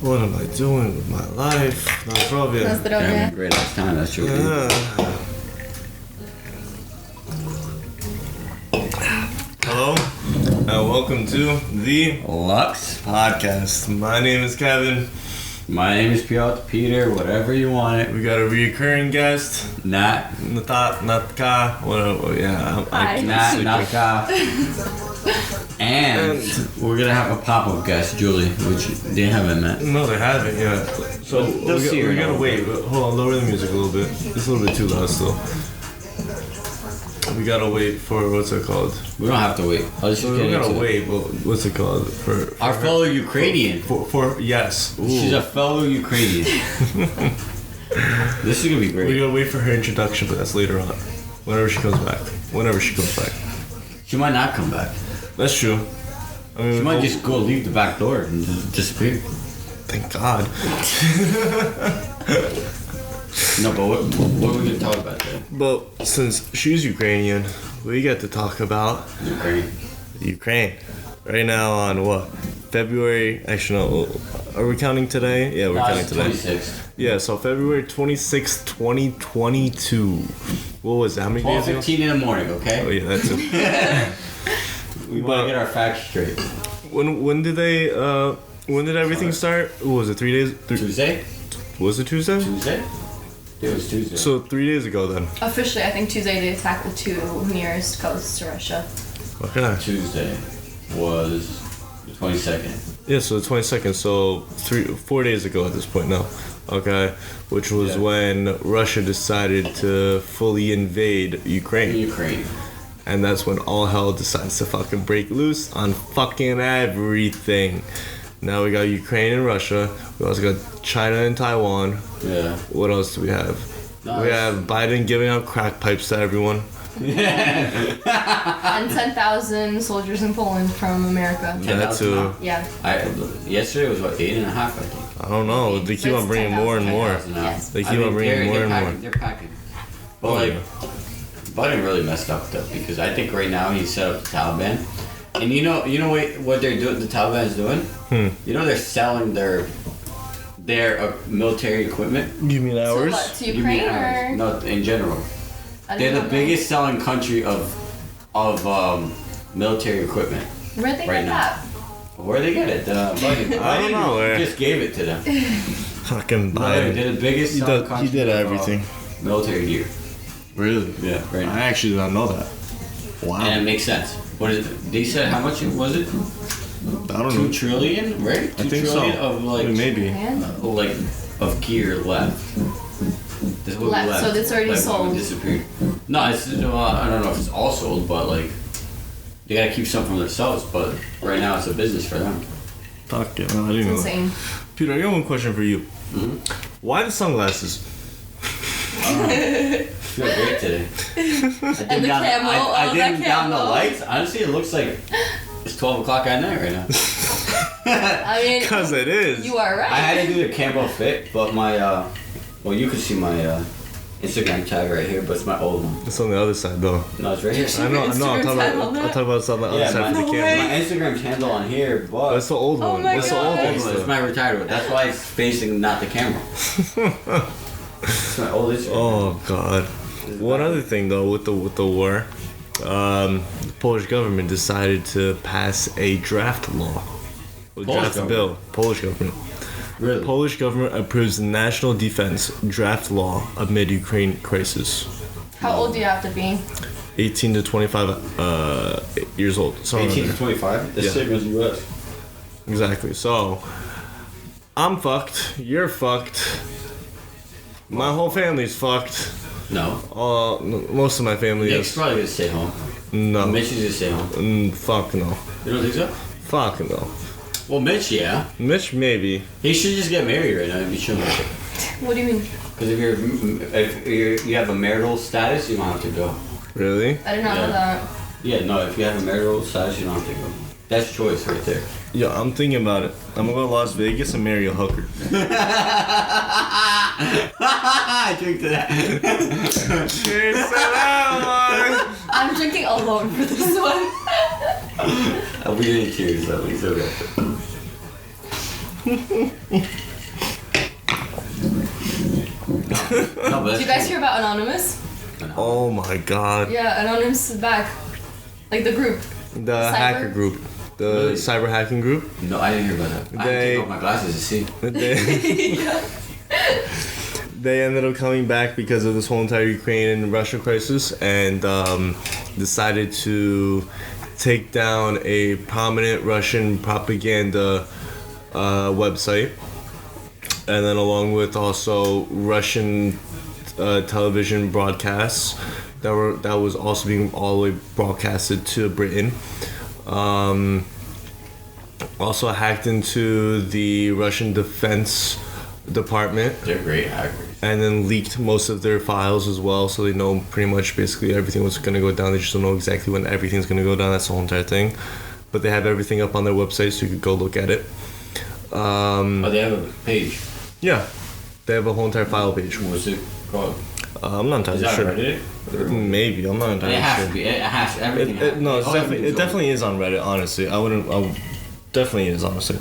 What am I doing with my life? Na zdrowie. Na zdrowie. Great last time, that's true. Hello, and welcome to the Lux. podcast. My name is Kevin. My name is Peter, whatever you want it. We got a recurring guest, Natka, whatever. Yeah, Natka. And we're gonna have a pop-up guest, Julie, which they haven't met. No, they haven't yet. So we gotta wait. Hold on, lower the music a little bit. It's a little bit too loud still. We gotta wait for what's it called? We don't have to wait. We gotta wait, but what's it called? For our fellow Ukrainian. For yes. Ooh. She's a fellow Ukrainian. This is gonna be great. We gotta wait for her introduction, but that's later on. Whenever she comes back. She might not come back. That's true. I mean, She might just go leave the back door and disappear. Thank God. No, but what are we gonna talk about today? But since she's Ukrainian, we get to talk about Ukraine. Right now on what? February, actually no, are we counting today? Yeah, we're counting today. 26th. Yeah, so February 26th, 2022. What was that? How many days ago? 12:15 in the morning, okay? Oh yeah, that's it. We want to get our facts straight. When did everything start? What was it, 3 days? Tuesday? Was it Tuesday? Tuesday? It was Tuesday. So 3 days ago then. Officially, I think Tuesday they attacked the two nearest coasts to Russia. Okay. Tuesday was the 22nd. Yeah, so the 22nd, so 4 days ago at this point now. Okay, which was when Russia decided to fully invade Ukraine. And that's when all hell decides to fucking break loose on fucking everything. Now we got Ukraine and Russia. We also got China and Taiwan. Yeah. What else do we have? Nice. We have Biden giving out crack pipes to everyone. And 10,000 soldiers in Poland from America. That too. Yeah. Yesterday was what, 8.5, I think. I don't know. They keep on bringing more and more. Yes. They keep on bringing more and more. They're packing. But Biden really messed up though, because I think right now he set up the Taliban. And you know what they're doing? The Taliban is doing. You know they're selling their military equipment. You mean ours? So what, to Ukraine or? No, in general. They're the biggest selling country of military equipment. Where'd they right get now. that? Where they get it? Biden. I don't know where. Just gave it to them. Fucking Biden. They're the biggest selling country. He did everything. Military gear. Really? Yeah, right now. I actually did not know that. Wow. And it makes sense. What is it? They said how much was it? I don't know. 2 trillion, right? I think so. Of like maybe. like of gear left. This will be Left, so it's already sold. Disappeared. No, it's I don't know if it's all sold, but like they gotta keep some for themselves. But right now it's a business for them. Fuck it, no, I didn't know. Insane. Peter, I got one question for you. Mm-hmm. Why the sunglasses? I feel great today. And the camel. I dimmed down the lights. Honestly, it looks like it's 12 o'clock at night right now. I mean, Because it is. you are right. I had to do the Campbell fit, but my well, you can see my Instagram tag right here, but it's my old one. It's on the other side though. No, it's right here. I know. I'm Instagram talking tag about. on I'm that? talking about it's on the other Yeah, side for the my camera. Instagram's handle on here, but That's the old Oh one. my What's the old God. one? it's still? my retired one. That's why it's facing not the camera. It's my old Instagram. Oh God. One other thing though, with the war, the Polish government decided to pass a draft law. Bill. Polish government. Really? Polish government approves national defense draft law amid Ukraine crisis. How old do you have to be? 18 to 25 years old. 18 to 25? The same as US. Exactly. So, I'm fucked. You're fucked. My whole family's fucked. No. Most of my family Nick's is. probably gonna stay home. No. Mitch is gonna stay home. Fuck no. You don't think so? Fuck no. Well, Mitch, yeah. Mitch, maybe. He should just get married right now and be chilling. What do you mean? Because if you have a marital status, you don't have to go. Really? I did not know that. Yeah, no, if you have a marital status, you don't have to go. That's choice right there. Yo, I'm thinking about it. I'm gonna go to Las Vegas and marry a hooker. I drink to that. Cheers to that one. I'm drinking alone for this one. We didn't cheers though. We still got it. No, but Did you guys hear about Anonymous? Oh my god. Yeah, Anonymous is back. Like the group. The hacker group. The Really? cyber hacking group. No, I didn't hear about that. I had to take off my glasses to see. They ended up coming back because of this whole entire Ukraine and Russia crisis, and decided to take down a prominent Russian propaganda website, and then along with also Russian television broadcasts that was also being all the way broadcasted to Britain. Also hacked into the Russian Defense Department. They're great hackers. And then leaked most of their files as well, so they know pretty much basically everything was going to go down. They just don't know exactly when everything's going to go down. That's the whole entire thing. But they have everything up on their website, so you could go look at it. Oh, they have a page. Yeah. They have a whole entire file page. What's it called? I'm not entirely sure. Reddit? Maybe. I'm not entirely It has sure. to be. It has to. Everything has to be. It definitely is on Reddit, honestly. Definitely is, honestly.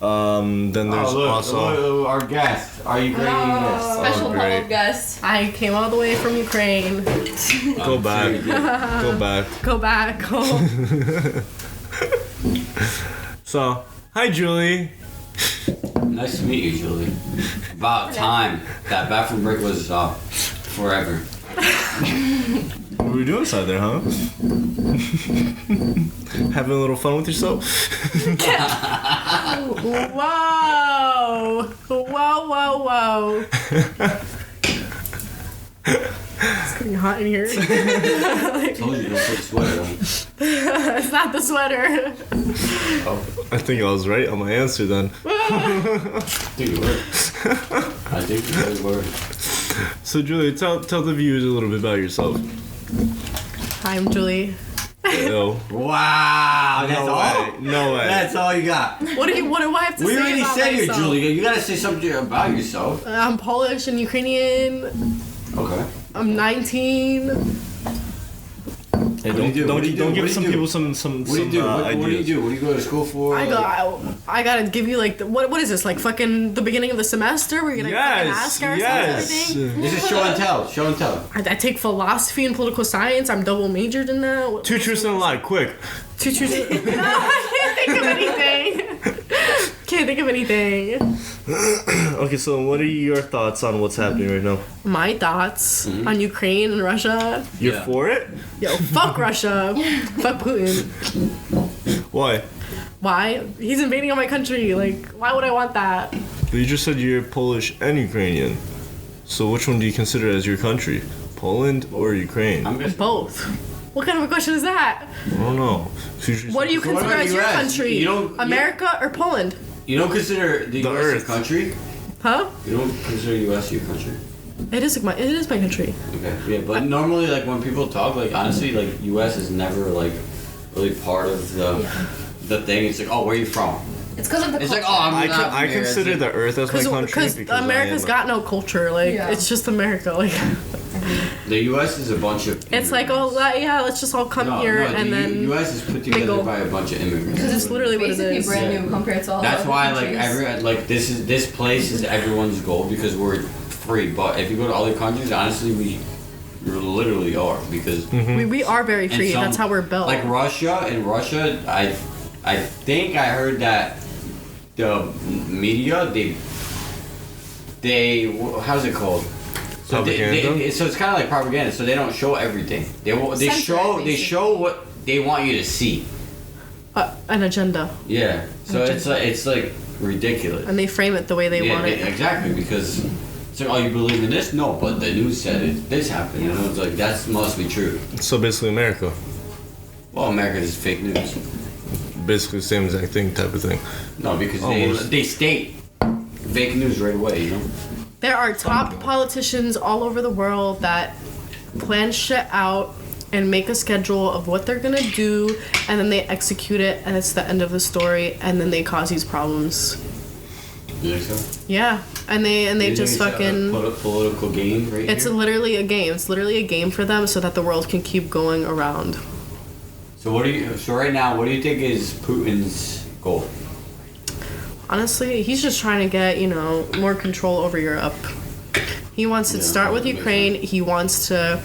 Then there's also our guest, our Ukrainian guest. Special great. public guest. I came all the way from Ukraine. go back. Go back. Go back home. So, hi Julie. Nice to meet you, Julie. About time. That bathroom break was forever. What were you doing inside there, huh? Having a little fun with yourself? Whoa! Whoa! It's getting hot in here. I told you don't put a sweater on. It's not the sweater. Oh, I think I was right on my answer then. I think you were. I think you really were. So Julie, tell the viewers a little bit about yourself. Hi, I'm Julie. Yo. Wow, that's No all? way. No way. That's all you got. What do I have to We say already about said you're myself? Julie. You gotta say something about yourself. I'm Polish and Ukrainian. Okay. I'm 19. Hey, What do you do? don't What do you do? give What do some you do? people some What do you do? What do you ideas. do? What do you go to school for? I gotta give you like what is this, like fucking the beginning of the semester where you're gonna fucking ask ourselves everything? This is show and tell. Show and tell. I take philosophy and political science. I'm double majored in that. Two truths and a lie, quick. Two truths. No, I can't think of anything. Can't think of anything. Okay, so what are your thoughts on what's happening right now? My thoughts on Ukraine and Russia. You're Yeah. for it? Yo, fuck Russia. Fuck Putin. Why? Why? He's invading on my country. Like, why would I want that? But you just said you're Polish and Ukrainian. So which one do you consider as your country? Poland or Ukraine? I'm gonna. Both. What kind of a question is that? I don't know. So What do you So what consider about as your US? country? You don't- America or Poland? You don't consider the The U.S. your Earth. country? Huh? You don't consider U.S. your country? It is my country. Okay. Yeah, but normally, like when people talk, like honestly, like U.S. is never like really part of the thing. It's like, oh, where are you from? It's because of the It's culture. like, oh, I'm I not from here. consider It's the Earth as my country Because because America's got no culture. Like, Yeah. it's just America. Like, the U.S. is a bunch of. it's like, oh, yeah, let's just all come here and then. U.S. is put together mingle. by a bunch of immigrants. Because it's literally what it Basically is. brand Yeah. new compared to all That's other why, like countries. this place is everyone's goal because we're free. But if you go to other countries, honestly, we literally are because We are very and free. some- That's how we're built. Like Russia, I think I heard that the media they how's it called? So Propaganda? so it's kind of like propaganda. So they don't show everything. They Censor show it, they show what they want you to see. An agenda. Yeah. So it's like ridiculous. And they frame it the way they want it. Exactly, because it's like, oh, you believe in this? No, but the news said it. This happened. You know, it's like that must be true. So basically America. Well, America is fake news. Basically the same exact thing type of thing. No, because Almost. they state fake news right away. You know. There are top politicians all over the world that plan shit out and make a schedule of what they're gonna do, and then they execute it, and it's the end of the story, and then they cause these problems. You think so? Yeah, and they You think just it's a fucking. political game right It's here? literally a game. It's literally a game for them, so that the world can keep going around. So right now, what do you think is Putin's goal? Honestly, he's just trying to get, more control over Europe. He wants to start with Ukraine. He wants to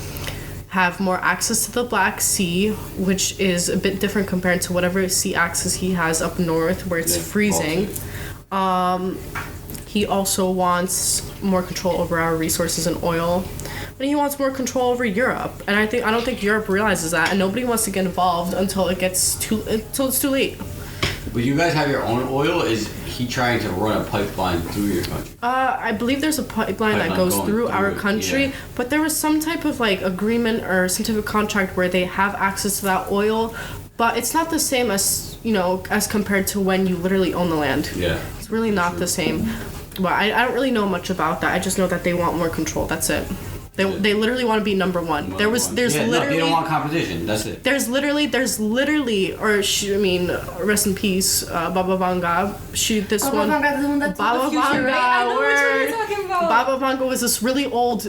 have more access to the Black Sea, which is a bit different compared to whatever sea access he has up north where it's freezing. He also wants more control over our resources and oil. And he wants more control over Europe. And I don't think Europe realizes that, and nobody wants to get involved until it's too late. But you guys have your own oil? Is he trying to run a pipeline through your country? I believe there's a pipeline that goes through our country, but there was some type of agreement or some type of contract where they have access to that oil, but it's not the same as as compared to when you literally own the land. Yeah, it's really not the same. But I don't really know much about that. I just know that they want more control. That's it. They literally want to be number one. There's literally they don't want competition. That's it. There's literally, rest in peace, Baba Vanga. Baba Vanga, the one that's Baba in the future, right? I know which one you're talking about. Baba Vanga was this really old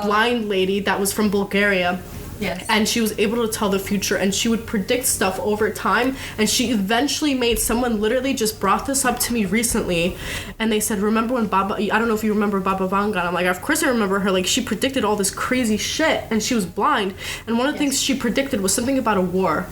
blind lady that was from Bulgaria. Yes. And she was able to tell the future, and she would predict stuff over time, and she eventually made, someone literally just brought this up to me recently, and they said, remember when I don't know if you remember Baba Vanga, and I'm like, of course I remember her, she predicted all this crazy shit, and she was blind, and one of the things she predicted was something about a war,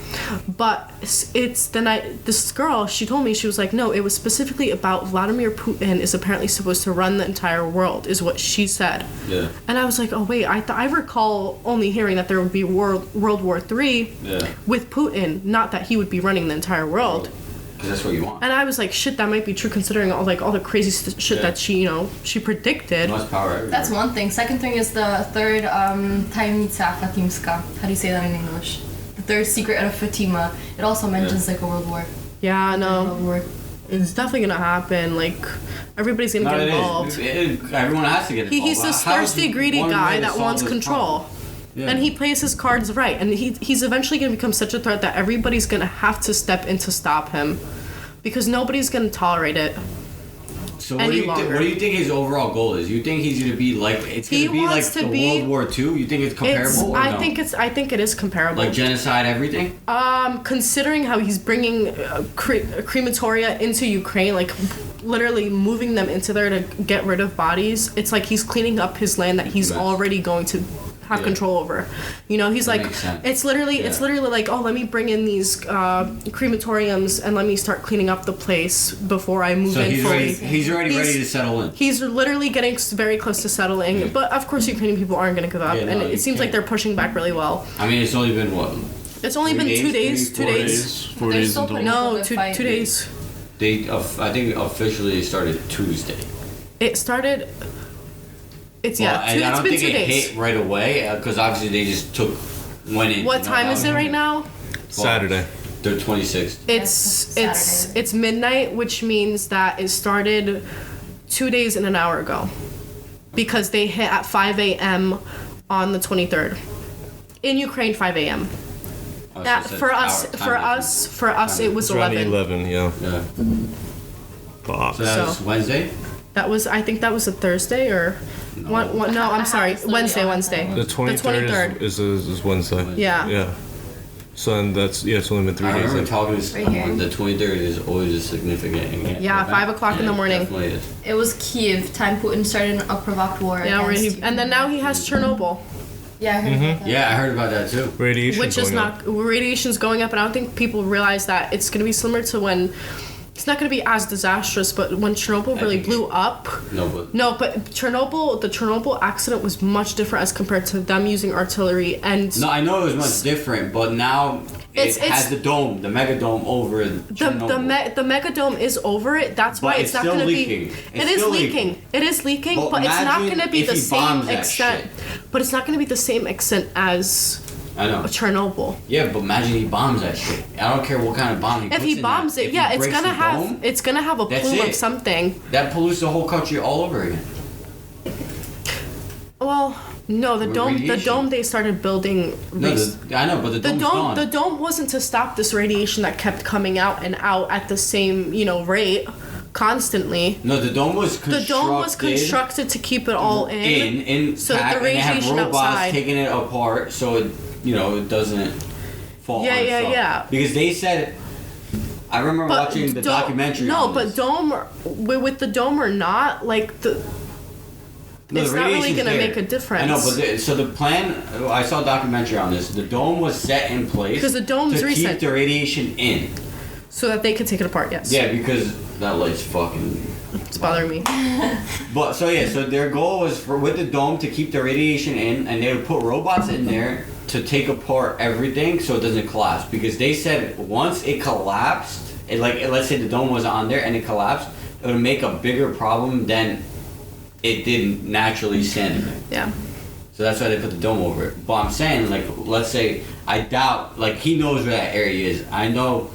but this girl, she told me, she was like, no, it was specifically about Vladimir Putin is apparently supposed to run the entire world, is what she said. Yeah. And I was like, oh wait, I recall only hearing that there would be World War III with Putin, not that he would be running the entire world. Because that's what you want. And I was like, shit, that might be true considering all the crazy shit that she predicted. That's one thing. Second thing is the third tajemnica Fatimska. How do you say that in English? The third secret of Fatima. It also mentions a world war. Yeah, no. World war. It's definitely gonna happen. Everybody's gonna get involved. Everyone has to get involved. He's this thirsty, greedy guy that wants control. Yeah. And he plays his cards right, and he's eventually going to become such a threat that everybody's going to have to step in to stop him, because nobody's going to tolerate it. So what do you think his overall goal is? You think he's going to be it's going to be like the World War II? You think it's comparable? I think it is comparable. Like genocide, everything. Considering how he's bringing crematoria into Ukraine, literally moving them into there to get rid of bodies, it's like he's cleaning up his land that he's already going to have control over. He's it's literally oh, let me bring in these crematoriums and let me start cleaning up the place before I move in fully. He's already ready to settle in. He's literally getting very close to settling, but of course Ukrainian people aren't going to give up, and it seems like they're pushing back really well. I mean, it's only been what? It's only been 2 days. 2 days. 4 days until. No, 2 days. I think officially started Tuesday. It started. It's I don't think it hit right away because obviously they just went in. What time is it right now? Saturday. The 26th. It's midnight, which means that it started 2 days and an hour ago, because they hit at 5 a.m. on the 23rd. In Ukraine, 5 a.m. Oh, that so for us, it was 11. 11, yeah. So that was Wednesday. I think that was a Thursday or. No, I'm sorry. Wednesday. The 23rd is Wednesday. Yeah. Yeah. So and it's only been 3 days. I remember talking to someone. The 23rd is always a significant. Yeah, 5 o'clock in the morning. Definitely is. It was Kiev time. Putin started a provoked war. Yeah, and then now he has Chernobyl. Yeah, I heard about that. Yeah, I heard about that too. Radiation's going up, and I don't think people realize that it's going to be similar to when. It's not going to be as disastrous, but when Chernobyl really blew up... No, but the Chernobyl accident was much different as compared to them using artillery and... No, I know it was much different, but now it has the dome, the mega dome over Chernobyl. The mega dome is over it, that's why it's not going to be... It is leaking, but it's not going to be the same extent. But it's not going to be the same extent as... I know. Chernobyl. Yeah, but imagine he bombs that shit. I don't care what kind of bomb he puts in. If he bombs it, it's gonna have a plume of something. That pollutes the whole country all over again. Well, no, the dome they started building. I know, but the dome. The dome wasn't to stop this radiation that kept coming out and out at the same rate. Constantly. No, the dome was constructed to keep it all in so that the radiation and have robots outside taking it apart so it doesn't fall. Yeah. Because they said I remember watching the documentary. No, but dome with the dome or not, like it's not really gonna make a difference. I know, but so the plan. I saw a documentary on this. The dome was set in place because the dome's to recent. keep the radiation in, so that they could take it apart. Yes. Yeah, because that light's fucking. It's bothering me. But so their goal was with the dome to keep the radiation in, and they would put robots in there to take apart everything so it doesn't collapse. Because they said once it collapsed, let's say the dome was on there and it collapsed, it would make a bigger problem than it did naturally standing there. Yeah. So that's why they put the dome over it. But I'm saying, like, let's say I doubt, like, he knows where that area is. I know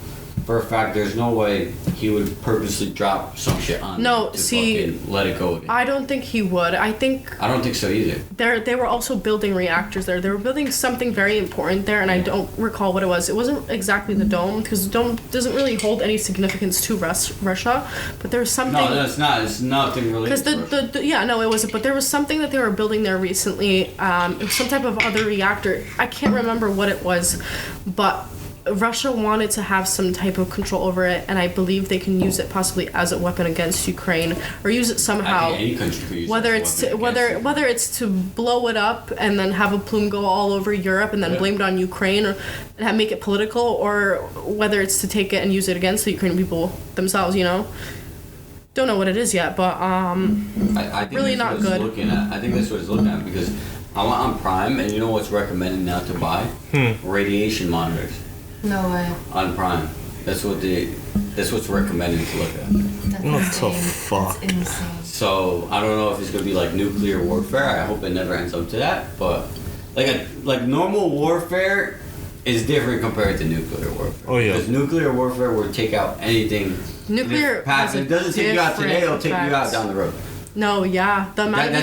for a fact there's no way he would purposely drop some shit on no, it to see, fucking let it go again. I don't think he would. I don't think so either. They were also building reactors there. They were building something very important there, and I don't recall what it was. It wasn't exactly the dome, because the dome doesn't really hold any significance to Russia, but there was something... No, it's not. It's nothing related to Russia. It wasn't, but there was something that they were building there recently. It was some type of other reactor. I can't remember what it was, but... Russia wanted to have some type of control over it, and I believe they can use it possibly as a weapon against Ukraine, or use it somehow. I think any country could use whether it's to blow it up and then have a plume go all over Europe and then blame it on Ukraine, or make it political, or whether it's to take it and use it against the Ukrainian people themselves. Don't know what it is yet, but I think really not good. I think that's what it's looking at, because I went on Prime, and you know what's recommended now to buy? Radiation monitors. No way. On Prime. That's what's recommended to look at. That's what the fuck? That's insane. So I don't know if it's gonna be like nuclear warfare. I hope it never ends up to that. But like normal warfare is different compared to nuclear warfare. Oh yeah. Because nuclear warfare will take out anything. Nuclear if it doesn't take you out today, it'll take you out down the road. No, yeah. The amount of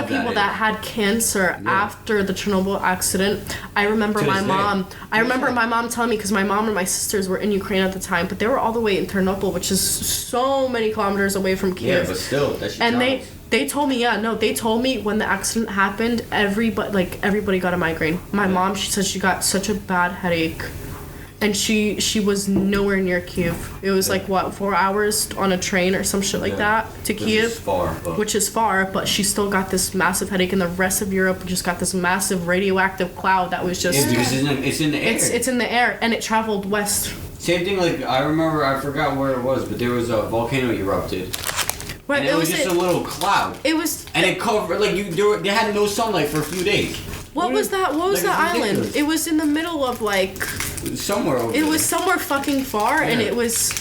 people, that had cancer after the Chernobyl accident. I remember my mom telling me, because my mom and my sisters were in Ukraine at the time, but they were all the way in Chernobyl, which is so many kilometers away from Kiev. Yeah, but still, that's and they told me when the accident happened, everybody got a migraine. My mom, she said she got such a bad headache. And she was nowhere near Kiev. It was 4 hours on a train or some shit like that to Kiev, which is far. But she still got this massive headache, and the rest of Europe just got this massive radioactive cloud that was just. Yeah, because it's in the air. It's in the air, and it traveled west. Same thing. Like I remember, I forgot where it was, but there was a volcano erupted. Right, and it was just a little cloud. It was. And it covered they had no sunlight for a few days. What was that? What was that island? It was in the middle of somewhere over It was somewhere fucking far, and it was.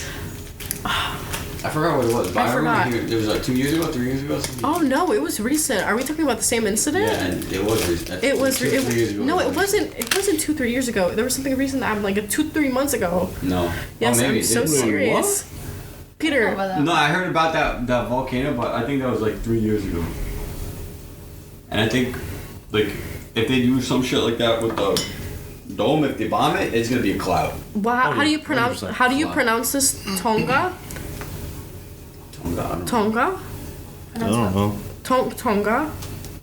I forgot what it was, but I remember it was 2 years ago, 3 years ago. Oh no, it was recent. Are we talking about the same incident? Yeah, and it was recent. It was 3 years ago. No, it wasn't. It wasn't 2-3 years ago. There was something recent that happened 2-3 months ago. No. Yes, maybe. I'm so serious. What? Peter. No, I heard about that volcano, but I think that was 3 years ago. And I think if they do some shit like that with the dome, if they bomb it, it's gonna be a cloud. Wow, how do you pronounce? How do you pronounce this? Tonga. Tonga. I don't know. Tonga.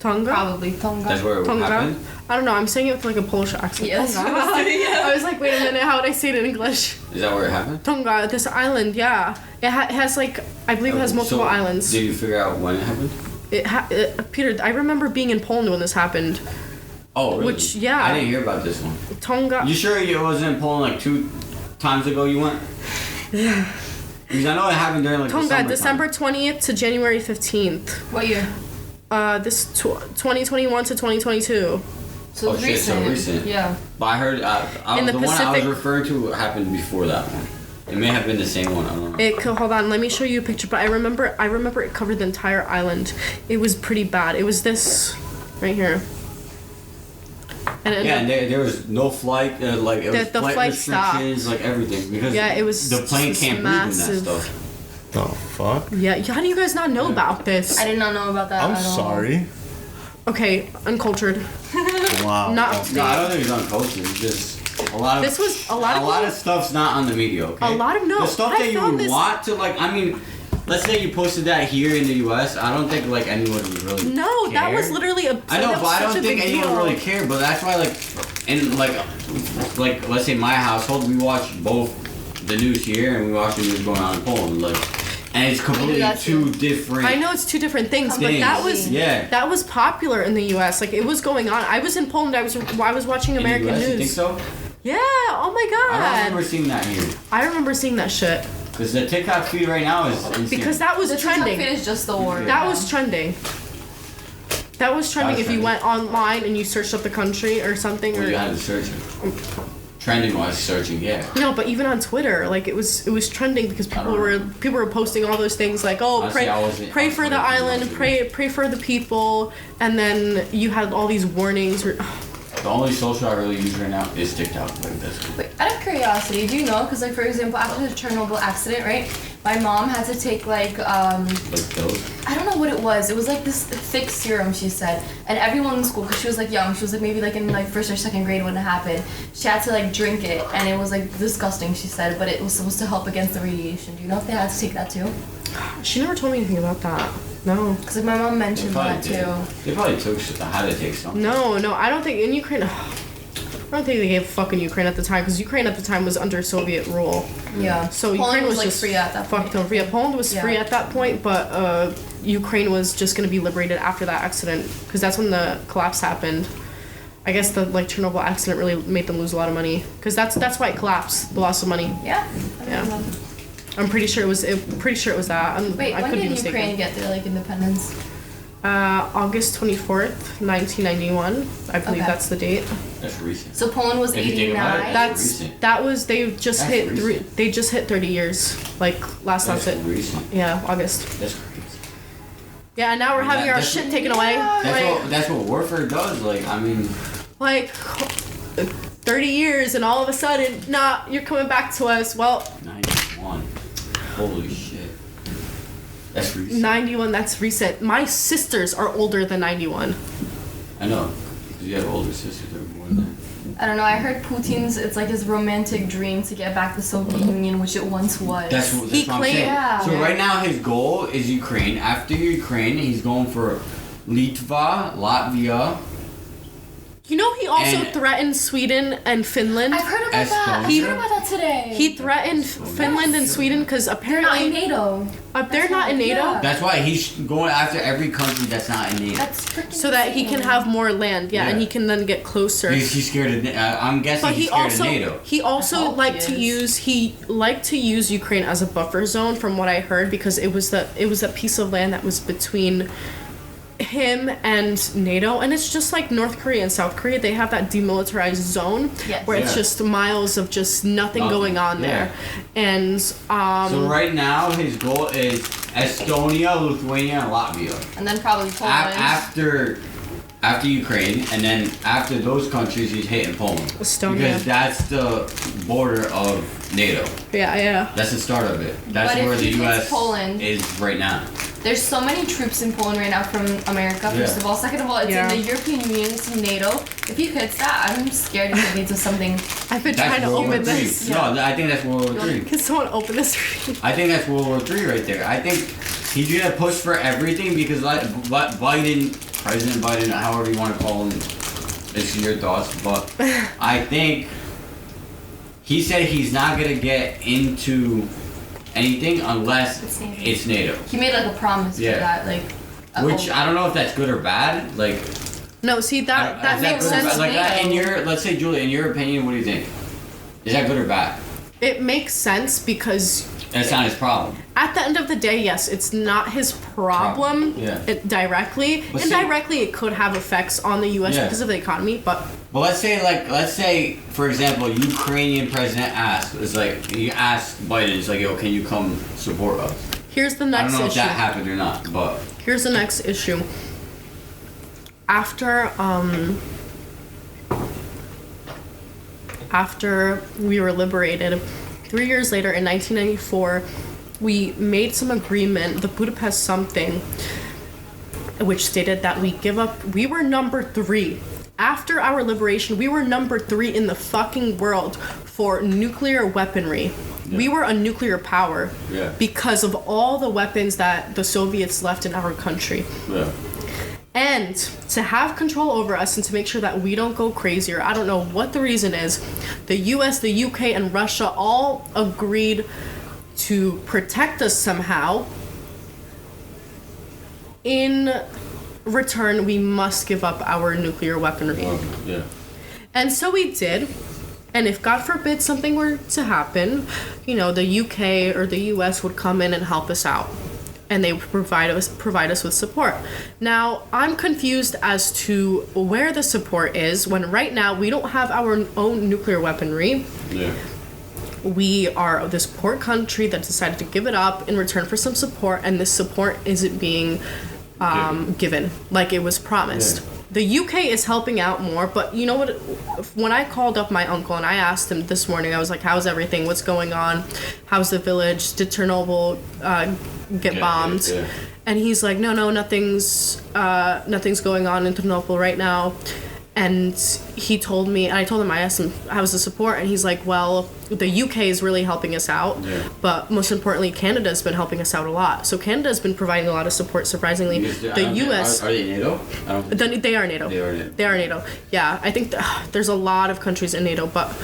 Probably Tonga. That's where it happened. I don't know. I'm saying it with a Polish accent. Yes. I was wait a minute. How would I say it in English? Is that where it happened? Tonga, this island. Yeah, it has I believe it has multiple islands. Did you figure out when it happened? Peter, I remember being in Poland when this happened. Oh, really? Which, yeah. I didn't hear about this one. Tonga. You sure it wasn't in Poland 2 times ago you went? Yeah. Because I know it happened during Tonga, December 20th to January 15th. What year? This 2021 to 2022. So recent. Yeah. But I heard the one I was referring to happened before that one. It may have been the same one. I don't know. Hold on, let me show you a picture. But I remember it covered the entire island. It was pretty bad. It was this right here. And there was no flight. It was the flight restrictions, stopped. Everything because it was the plane can't massive. breathe in that stuff. The fuck? Yeah, how do you guys not know about this? I did not know about that. I'm sorry. Okay, uncultured. Wow. No, I don't think it's uncultured. It's just a lot of a lot of stuff's not on the media. Okay. The stuff that you would want to let's say you posted that here in the U.S. I don't think anyone would really. No, care. that was literally a. I know, but I don't think anyone really cared. But that's why, in let's say my household, we watch both the news here and we watch the news going on in Poland, like, and it's completely two different. I know it's two different things, but that was popular in the U.S. Like it was going on. I was in Poland. I was watching American in the US, news. You think so? Yeah. Oh my god. I don't remember seeing that here. I remember seeing that shit. Because the TikTok feed right now is insane. Because that was trending. TikTok feed is just the war. That was trending. That was trending if you went online and you searched up the country or something. Well, you had to search it. Trending was searching, yeah. No, but even on Twitter, like it was trending because people were posting all those things like, oh, honestly, pray for the island, pray for the people, and then you had all these warnings. The only social I really use right now is TikTok. Like that's cool. Wait, out of curiosity, do you know? Because like for example, after the Chernobyl accident, right? My mom had to take like pills? I don't know what it was. It was like this thick serum, she said, and everyone in school, because she was like young, she was like maybe like in like first or second grade when it happened. She had to like drink it, and it was like disgusting, she said, but it was supposed to help against the radiation. Do you know if they had to take that too? She never told me anything about that. No. Because like my mom mentioned that too. They probably had to take something. No, I don't think in Ukraine. I don't think they gave a fuck in Ukraine at the time because Ukraine at the time was under Soviet rule. Yeah. So Poland Ukraine was like just free at that point. fucked over. Yeah, Poland was free at that point, but Ukraine was just gonna be liberated after that accident because that's when the collapse happened. I guess the like Chernobyl accident really made them lose a lot of money because that's why it collapsed. The loss of money. Yeah. Yeah. I'm pretty sure it was that. Wait, I when could be did mistaken. Ukraine get their like independence? August 24th, 1991. I believe that's the date. That's recent. So Poland was 89. They just hit 30 years. Like last That's recent. Yeah, August. That's crazy. Yeah, and now we're having our shit taken away. That's what warfare does. Like I mean, like 30 years and all of a sudden, nah, you're coming back to us. Well, 91. Holy shit. That's recent. 91, that's recent. My sisters are older than 91. I know, because you have older sisters that are more than that. I don't know, I heard Putin's, it's like his romantic dream to get back the Soviet Union, which it once was. That's what I'm saying. Yeah. So right now his goal is Ukraine. After Ukraine, he's going for Litva, Latvia. You know, he also threatened Sweden and Finland. I've heard about that. I heard about that today. He threatened Finland and Sweden because apparently they're not in NATO. They're not in NATO. Yeah. That's why he's going after every country that's not in NATO. That's freaking so that he can have more land, and he can then get closer. He's scared of. I'm guessing he's scared of NATO. He also liked to use Ukraine as a buffer zone, from what I heard, because it was that piece of land that was between him and NATO, and it's just like North Korea and South Korea. They have that demilitarized zone where it's just miles of just nothing going on there. And so right now his goal is Estonia, Lithuania, and Latvia, and then probably Poland after Ukraine, and then after those countries he's hitting Poland. Estonia, because that's the border of NATO. Yeah. That's the start of it. That's where the U.S. is right now. There's so many troops in Poland right now from America, first of all. Second of all, it's in the European Union, it's in NATO. If he hits that, I'm scared it could lead to something. I've been trying to open this. No, I think that's World War III. Can someone open this for me? I think that's World War III right there. I think he's gonna push for everything because President Biden, however you want to call him, it's your thoughts, but I think he said he's not gonna get into anything unless it's NATO. He made like a promise for that, like. Which I don't know if that's good or bad. Like. No, see that makes sense. Like that let's say Julie, in your opinion, what do you think? Is that good or bad? It makes sense because. It's not his problem. At the end of the day, yes, it's not his problem directly. But indirectly, it could have effects on the U.S. because of the economy, but. But let's say, for example, Ukrainian president asked Biden, it's like, yo, can you come support us? Here's the next issue. I don't know if that happened or not, but. Here's the next issue. After we were liberated, 3 years later in 1994, we made some agreement, the Budapest something, which stated that we were number 3. After our liberation, we were number 3 in the fucking world for nuclear weaponry. Yeah. We were a nuclear power because of all the weapons that the Soviets left in our country. Yeah. And to have control over us and to make sure that we don't go crazy, or I don't know what the reason is, the US, the UK, and Russia all agreed to protect us somehow. In return, we must give up our nuclear weaponry. Yeah. And so we did. And if God forbid something were to happen, you know, the UK or the US would come in and help us out. And they would provide us with support. Now, I'm confused as to where the support is when right now we don't have our own nuclear weaponry. Yeah. We are this poor country that decided to give it up in return for some support, and this support isn't being given like it was promised. Yeah. The UK is helping out more, but you know what? When I called up my uncle and I asked him this morning, I was like, how's everything? What's going on? How's the village? Did Chernobyl get bombed? Yeah. And he's like, no, nothing's going on in Chernobyl right now. And he told me, and I told him, I asked him, how's the support? And he's like, well, the UK is really helping us out. Yeah. But most importantly, Canada's been helping us out a lot. So Canada's been providing a lot of support, surprisingly. The US... Are they NATO? They are NATO. They are NATO. Yeah, I think there's a lot of countries in NATO, but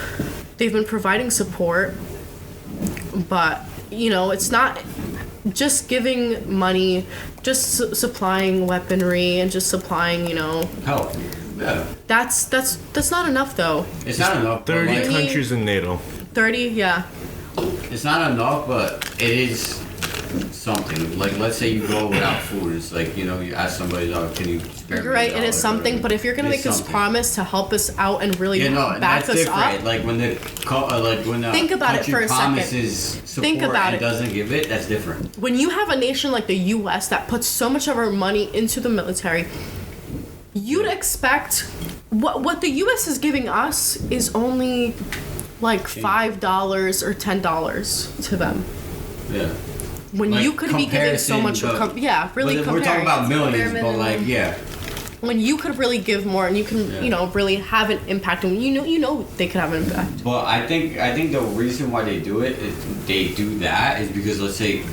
they've been providing support. But, you know, it's not just giving money, just supplying weaponry and just supplying, you know... Help. Yeah. That's not enough though. It's not enough. 30 countries in NATO. 30, yeah. It's not enough, but it is something. Like, let's say you go without food. It's like, you know, you ask somebody, oh, can you spare me? You're right, it is something, but if you're gonna make this promise to help us out and really back us up, like when the think about it for a promises second. Support Think about and it. Doesn't give it, that's different. When you have a nation like the US that puts so much of our money into the military, you'd expect what the US is giving us is only like $5 or $10 to them. Yeah. When like you could be giving so much, really comparing. We're talking about millions, but like, yeah. When you could really give more and you can, you know, really have an impact, and you know they could have an impact. But I think the reason why they do it, they do that is because, let's say,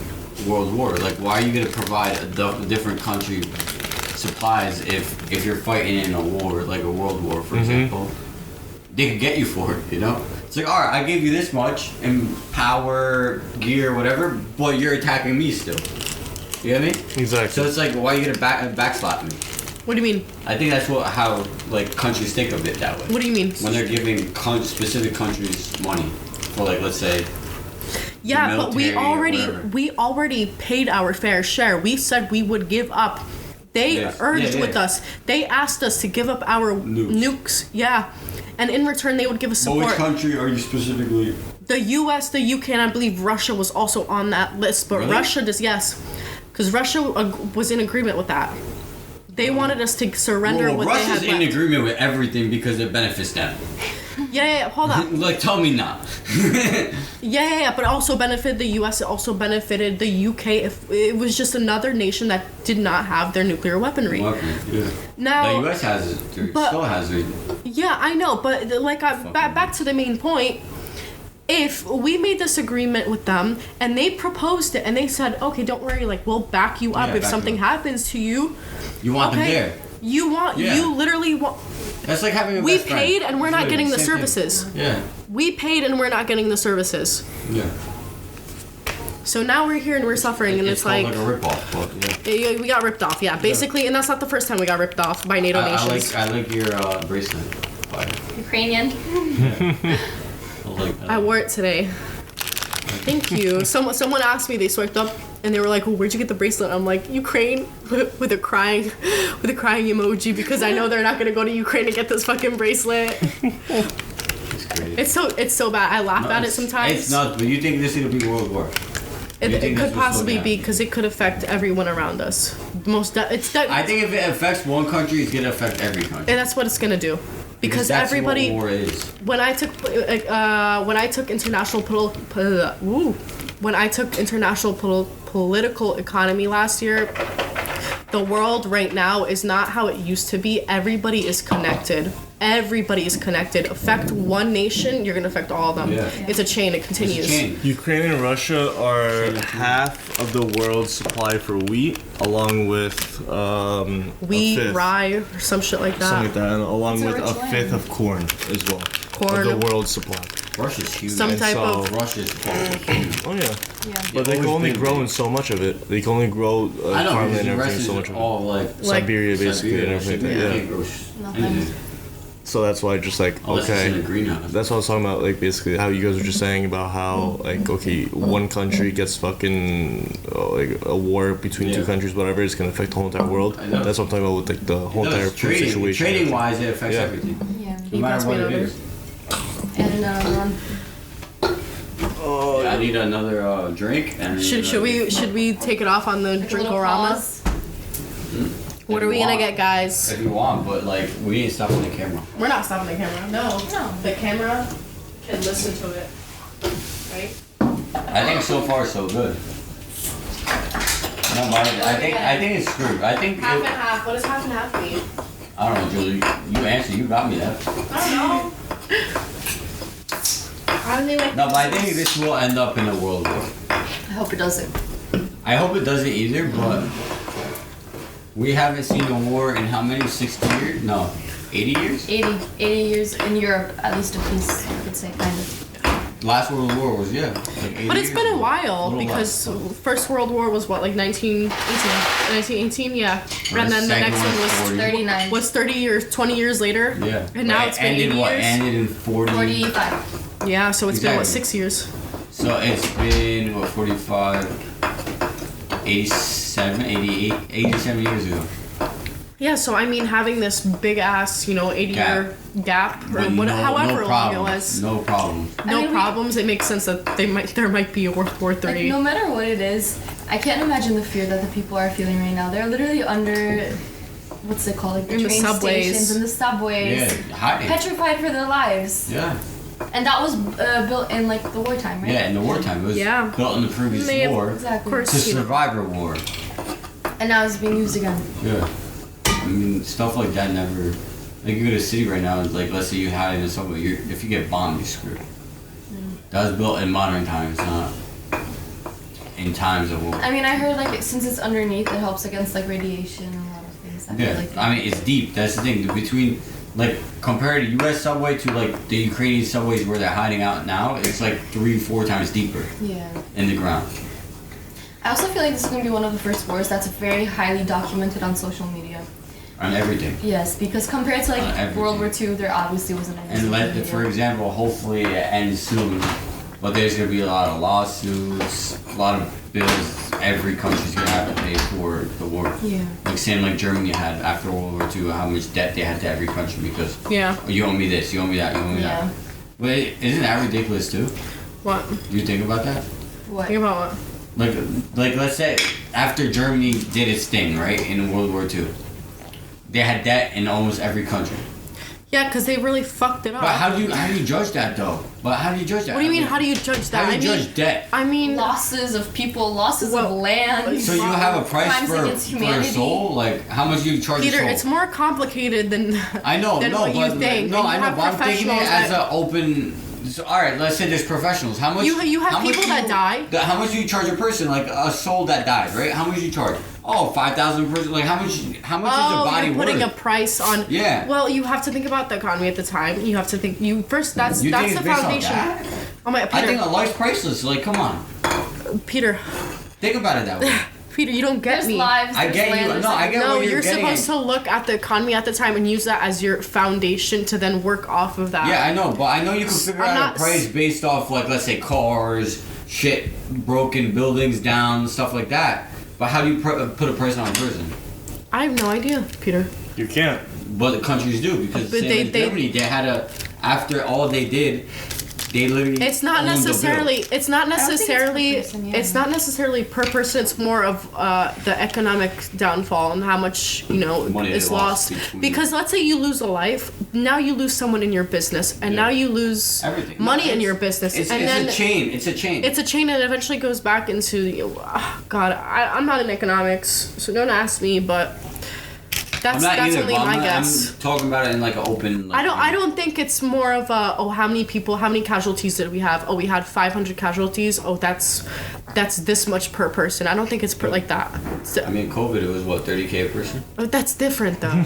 World War. Like, why are you gonna provide a different country supplies if you're fighting in a war, like a world war, for example? They could get you for it, you know? It's like, alright, I gave you this much in power, gear, whatever, but you're attacking me still. You get me? Exactly. So it's like, why are you gonna backslap me? What do you mean? I think that's how like countries think of it that way. What do you mean? When they're giving specific countries money for, like, let's say. Yeah, but we already paid our fair share. We said we would give up. They urged with us. They asked us to give up our nukes. Yeah. And in return, they would give us support. But which country are you specifically? The US, the UK, and I believe Russia was also on that list. But really? Russia does, yes. Because Russia was in agreement with that. They wanted us to surrender what they had left. Russia's in agreement with everything because it benefits them. Yeah, hold on. Like, tell me not. yeah, but it also benefited the US, it also benefited the UK. If it was just another nation that did not have their nuclear weaponry. Yeah. Now, the US has it, still has it. Yeah, I know, but like back to the main point. If we made this agreement with them and they proposed it and they said, okay, don't worry, like, we'll back you up if something happens to you. You want them there. You literally want. That's like having a We best paid friend. and we're not getting the services. Thing. Yeah. We paid and we're not getting the services. Yeah. So now we're here and we're suffering, and it's like a rip-off. Yeah. We got ripped off, basically, and that's not the first time we got ripped off by NATO nations. I like your bracelet. Ukrainian. Yeah. I wore it today. Thank you. Someone asked me, they swiped up and they were like, well, where'd you get the bracelet? I'm like, Ukraine, with a crying emoji, because I know they're not gonna go to Ukraine to get this fucking bracelet. It's so bad. I laugh at it sometimes. It's not, but you think this will be World War? It could possibly be, because it could affect everyone around us. I think if it affects one country, it's gonna affect every country. And that's what it's gonna do. Because everybody, what war is. When I took international political economy last year, the world right now is not how it used to be. Everybody is connected. everybody's connected. Affect one nation, you're gonna affect all of them. Yeah. It's a chain. It continues. It's a chain. Ukraine and Russia are half of the world's supply for wheat, along with Wheat, a fifth, rye, or some shit like that. something like that, and along It's a with rich a fifth land. of corn as well. Corn. Of the world's supply. Russia's huge. Some And type so- of. Russia's fucking huge. Oh yeah, Yeah. but they can always only been grow big. in so much of it. They can only grow I know, farmland because and the rest everything is so much of it. all like Siberia basically and everything. Siberia Yeah. can't grow Nothing. anything. So that's why just like Unless it's in a okay. greenhouse. That's what I was talking about, like basically how you guys were just saying about how like okay, one country gets fucking like a war between two Yeah. countries, whatever, it's gonna affect the whole entire world. I know. That's what I'm talking about with like the whole entire food trading, situation. trading wise, it affects Yeah. everything. Yeah. No matter what it is. And Yeah, I need another drink. And Should we take it off on the like a little Drinkorama? pause. What are we gonna get, guys? If you want, but like we need to stop on the camera. We're not stopping the camera. No. No. The camera can listen to it. Right? I think so far so good. No, but I think it's screwed. I think Half and it, half. What does half and half mean? I don't know, Julie. You answer. You got me that. I don't know. How do they like No, but I think this will end up in a world war. I hope it doesn't. I hope it doesn't either, but we haven't seen a war in how many? 60 years? No, 80 years? 80 years in Europe, at least a peace, I would say, kind of. Last World War was, yeah. Like 80 But it's years been a ago. while Little because First World War was what, like 1918? 1918, yeah. And then the Second next one was 40. 39. was 30 years, 20 years later. Yeah. And now But it's been ended 80 what? years. Ended in 40. 45. Yeah, so it's been what, Exactly. 6 years? So it's been, what, 45, 87, 88, 87 years ago. Yeah, so I mean, having this big ass, 80-year gap, or With however long it problems. was, No problems. no I mean, problems. It makes sense that there might be a World War Like, III. no matter what it is, I can't imagine the fear that the people are feeling right now. They're literally under, what's it called, like the In the train subways. stations and the subways, Yeah, hiding. petrified for their lives. Yeah. And that was built in like the wartime, right? Yeah, in the wartime. It was Yeah. built in the previous They- war Exactly. Of course. to survive a war. And now it's being used again. Yeah. I mean, stuff like that never. Like, you go to a city right now, like, let's say you hide in a subway, if you get bombed, you're screwed. That was built in modern times, not in times of war. I mean, I heard like since it's underneath, it helps against like radiation and a lot of things. I feel Yeah, like I mean, it's deep. That's the thing. Between, like, compared to U.S. subway to, like, the Ukrainian subways where they're hiding out now, it's like 3-4 times deeper yeah. in the ground. I also feel like this is gonna be one of the first wars that's very highly documented on social media. On everything. Yes, because compared to like everything. World War II, there obviously wasn't any. And social media. for example, hopefully it ends soon. But there's gonna be a lot of lawsuits, a lot of bills. Every country's gonna have to pay for the war. Yeah. Like same like Germany had after World War II, how much debt they had to every country because Yeah. you owe me this, you owe me that, you owe me Yeah. that. But isn't that ridiculous too? What? Do you think about that? What? Think about what? Like let's say after Germany did its thing, right, in World War II, they had debt in almost every country. Yeah, because they really fucked it up. But how do you judge that though? But how do you judge that? What do you mean? How do you judge that? How do you judge debt? I mean, Losses of people, losses Well, of land. So you have a price Crimes for against a humanity. soul? Like how much do you charge Peter, a soul? it's more complicated than I know, than no, what but you think. no, And I you know, have but I'm thinking it professionals as that- an open. So, all right, let's say there's professionals. How much? You have how much people that die. How much do you charge a person, like a soul that died, right? How much do you charge? Oh, 5,000 per person. Like how much? How much is a body you're putting worth? a price on. Yeah. Well, you have to think about the economy at the time. You have to think. You first. That's You that's think the it's based on foundation. that? Oh my, I Peter. think a life's priceless. Like, come on, Peter, think about it that way. Peter, you don't get There's me. lives. I there's get land, you. there's No, I everything. get No, what you're getting supposed at. to look at the economy at the time and use that as your foundation to then work off of that. Yeah, I know, but I know you can figure I'm out not a price based off, like, let's say cars, shit, broken buildings down, stuff like that. But how do you put a price on a person? I have no idea, Peter. You can't. But the countries do because But same in Germany, they had a after all they did, they literally. It's not owned the bill. necessarily. It's not think it's per necessarily. person, yeah. It's not necessarily per person. It's more of the economic downfall and how much Money they is lost lost. between- Because let's say you lose a life, now you lose someone in your business, and Yeah. now you lose Everything. money No, in it's- your business, It's, and it's then a chain. It's a chain. it's a chain that eventually goes back into. God, I'm not in economics, so don't ask me, but. That's only my guess. I'm talking about it in like an open. Like, I don't think it's more of a how many casualties did we have? Oh, we had 500 casualties. Oh, that's this much per person. I don't think it's like that. So, I mean, COVID, it was what, 30K a person? oh, that's different though. I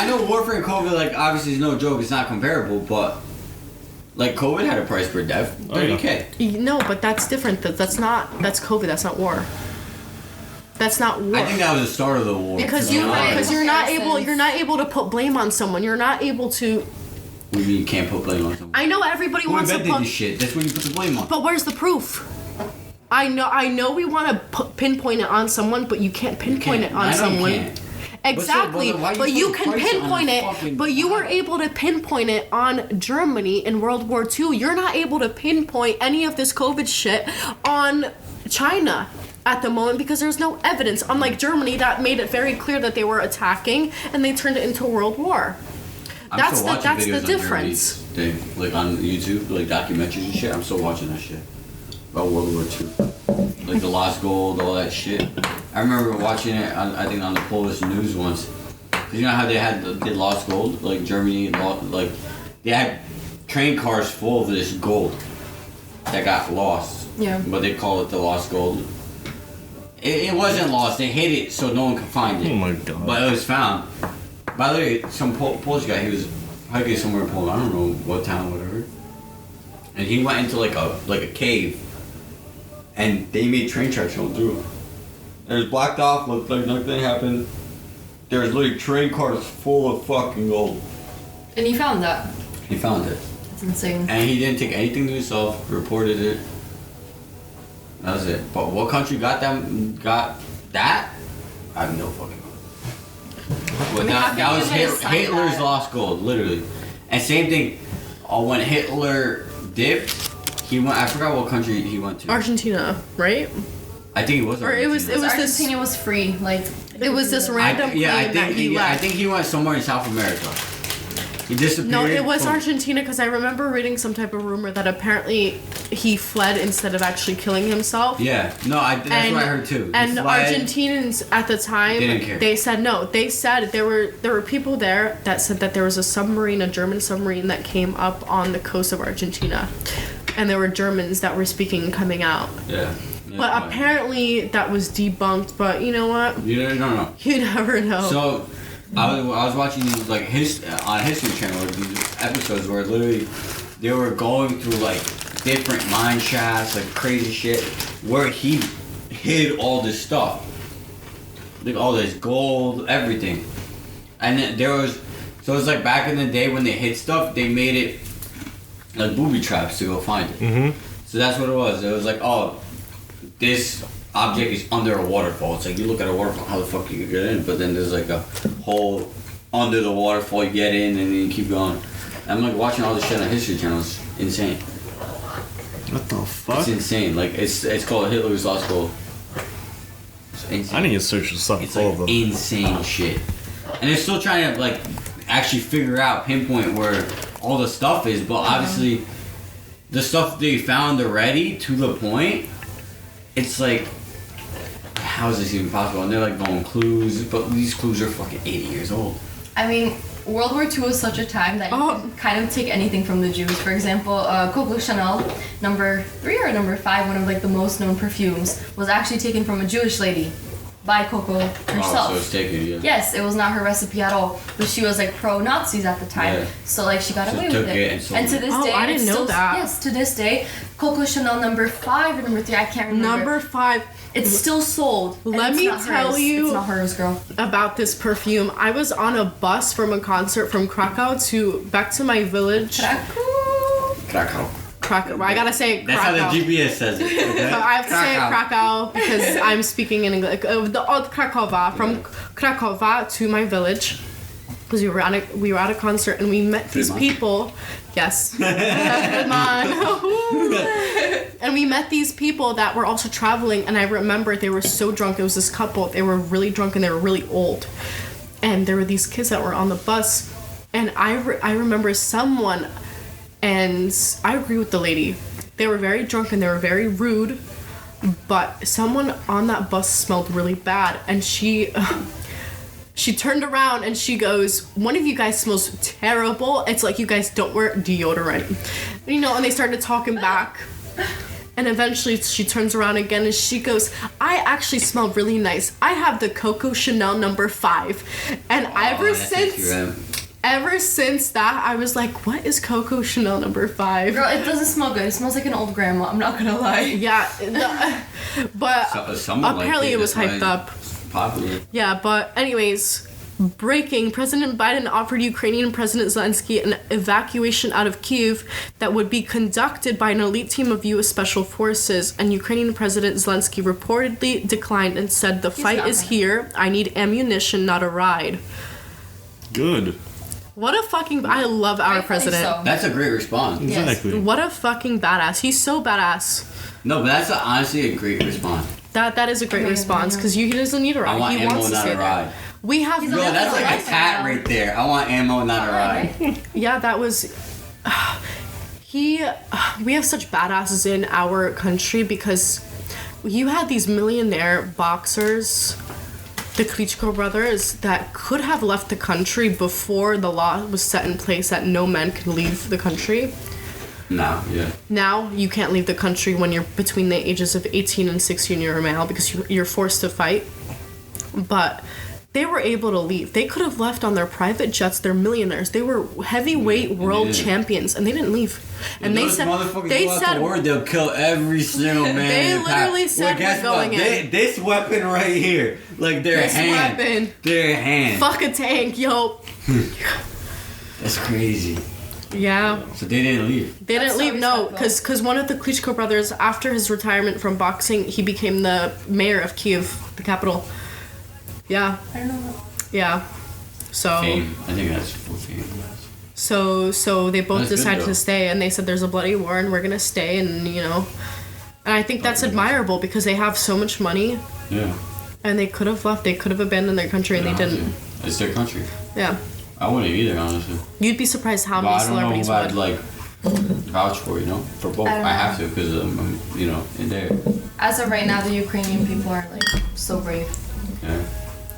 know warfare and COVID, like, obviously is no joke, it's not comparable, but like COVID had a price per death, 30K. No, but that's different. That's COVID, that's not war. That's not war. I think that was the start of the war. Because you're not able to put blame on someone. You're not able to. What do you mean you can't put blame on someone? I know everybody wants to put this shit. That's when you put the blame on. But where's the proof? I know we want to pinpoint it on someone, but you can't pinpoint it on someone. You can't. Exactly, but you can pinpoint it. But you were able to pinpoint it on Germany in World War II. You're not able to pinpoint any of this COVID shit on China at the moment because there's no evidence. Unlike Germany, that made it very clear that they were attacking and they turned it into a world war. That's the difference. Thing, like on YouTube, like documentaries and shit. I'm still watching that shit about World War II, like the Lost Gold, all that shit. I remember watching it. I think on the Polish news once. Cause you know how they lost gold, like Germany, like they had train cars full of this gold that got lost. Yeah. But they call it the lost gold. It wasn't lost. They hid it so no one could find it. Oh my god. But it was found. By the way, some Polish guy, he was hiking somewhere in Poland. I don't know what town, whatever. And he went into like a cave, and they made train tracks going through. It was blocked off, looked like nothing happened. There was literally train cars full of fucking gold. And he found that. He found it. That's insane. And he didn't take anything to himself. Reported it. That was it. But what country got that? I have no fucking clue. But that was Hitler's lost gold, literally. And same thing. When Hitler dipped, he went. I forgot what country he went to. Argentina, right? I think it was. Argentina. Or it was Argentina was free. Like it was this random plane that he left. I think he went somewhere in South America. He disappeared. No, it was Argentina because I remember reading some type of rumor that apparently he fled instead of actually killing himself. Yeah, no, that's what I heard too. And Argentinians at the time, didn't care. They said no. They said there were people there that said that there was a German submarine that came up on the coast of Argentina, and there were Germans that were speaking and coming out. Yeah. But apparently that was debunked. But you know what? You don't know. You never know. So. I was watching these like on History Channel these episodes where literally they were going through like different mine shafts, like crazy shit, where he hid all this stuff, like all this gold, everything. And then it was like back in the day when they hid stuff, they made it like booby traps to go find it. Mm-hmm. So that's what it was. It was like, oh, this object is under a waterfall. It's like you look at a waterfall, how the fuck you get in? But then there's like a hole under the waterfall, you get in and then you keep going. I'm like watching all this shit on History Channel. It's insane. What the fuck? It's insane. Like it's called Hitler's Lost Gold. It's insane. I need to search this up. It's like insane shit. And they're still trying to like actually figure out, pinpoint where all the stuff is, but obviously the stuff they found already to the point, it's like, how is this even possible? And they're like going clues, but these clues are fucking 80 years old. I mean, World War II was such a time that you could kind of take anything from the Jews. For example, Coco Chanel, number 3 or number 5, one of like the most known perfumes, was actually taken from a Jewish lady by Coco herself. Oh, so it's taken, yeah. Yes, it was not her recipe at all, but she was like pro-Nazis at the time, yeah. So like she got away with it. And to this day, I didn't know that. Yes, to this day, Coco Chanel number 5 or number 3, I can't remember. Number 5. It's still sold. Let me tell you it's not hers, girl. About this perfume. I was on a bus from a concert from Krakow back to my village. Krakow. I gotta say Krakow. That's how the GPS says it. Okay? I have to say Krakow because I'm speaking in English. The old Krakowa, from Krakowa to my village, because we were at a concert and we met these people. Yes. And we met these people that were also traveling, and I remember they were so drunk. It was this couple. They were really drunk and they were really old. And there were these kids that were on the bus, and I remember someone, and I agree with the lady. They were very drunk and they were very rude. but someone on that bus smelled really bad, and she turned around and she goes, one of you guys smells terrible. It's like you guys don't wear deodorant. And they started talking back. And eventually she turns around again and she goes, I actually smell really nice. I have the Coco Chanel number 5. And ever since that, I was like, what is Coco Chanel number 5? Girl, it doesn't smell good. It smells like an old grandma. I'm not gonna lie. Yeah. But apparently it was hyped up. Popular. Yeah, but anyways, breaking, President Biden offered Ukrainian President Zelensky an evacuation out of Kyiv that would be conducted by an elite team of U.S. Special Forces, and Ukrainian President Zelensky reportedly declined and said, the fight is here. I need ammunition, not a ride. Good. What a fucking... I love our president. So. That's a great response. Exactly. Yes. What a fucking badass. He's so badass. No, but that's honestly a great response. That is a great response, because he doesn't need a ride. I want he ammo, wants to not stay a ride. there. We have... Yo, that's like a cat right there. I want ammo, not a ride. Yeah, that was... We have such badasses in our country, because you had these millionaire boxers, the Klitschko brothers, that could have left the country before the law was set in place that no man can leave the country. No, yeah. Now you can't leave the country when you're between the ages of 18 and 16, you're a male, because you're forced to fight. But they were able to leave. They could have left on their private jets. They're millionaires. They were heavyweight world champions, and they didn't leave. And they said, they'll kill every single man. They literally said, we're going in. This weapon right here, like their hand. Fuck a tank, yo. That's crazy. Yeah. So they didn't leave. They didn't leave, no, because one of the Klitschko brothers, after his retirement from boxing, he became the mayor of Kyiv, the capital. Yeah. I don't know that. Yeah. So. Fame. I think that's full fame. So they both decided to stay, and they said there's a bloody war, and we're gonna stay, and and I think that's admirable because they have so much money. Yeah. And they could have left. They could have abandoned their country, and they didn't. It's their country. Yeah. I wouldn't either, honestly. You'd be surprised how many celebrities would. I don't know who I'd vouch for, for both. I have to because I'm, in there. As of right now, the Ukrainian people are so brave. Yeah.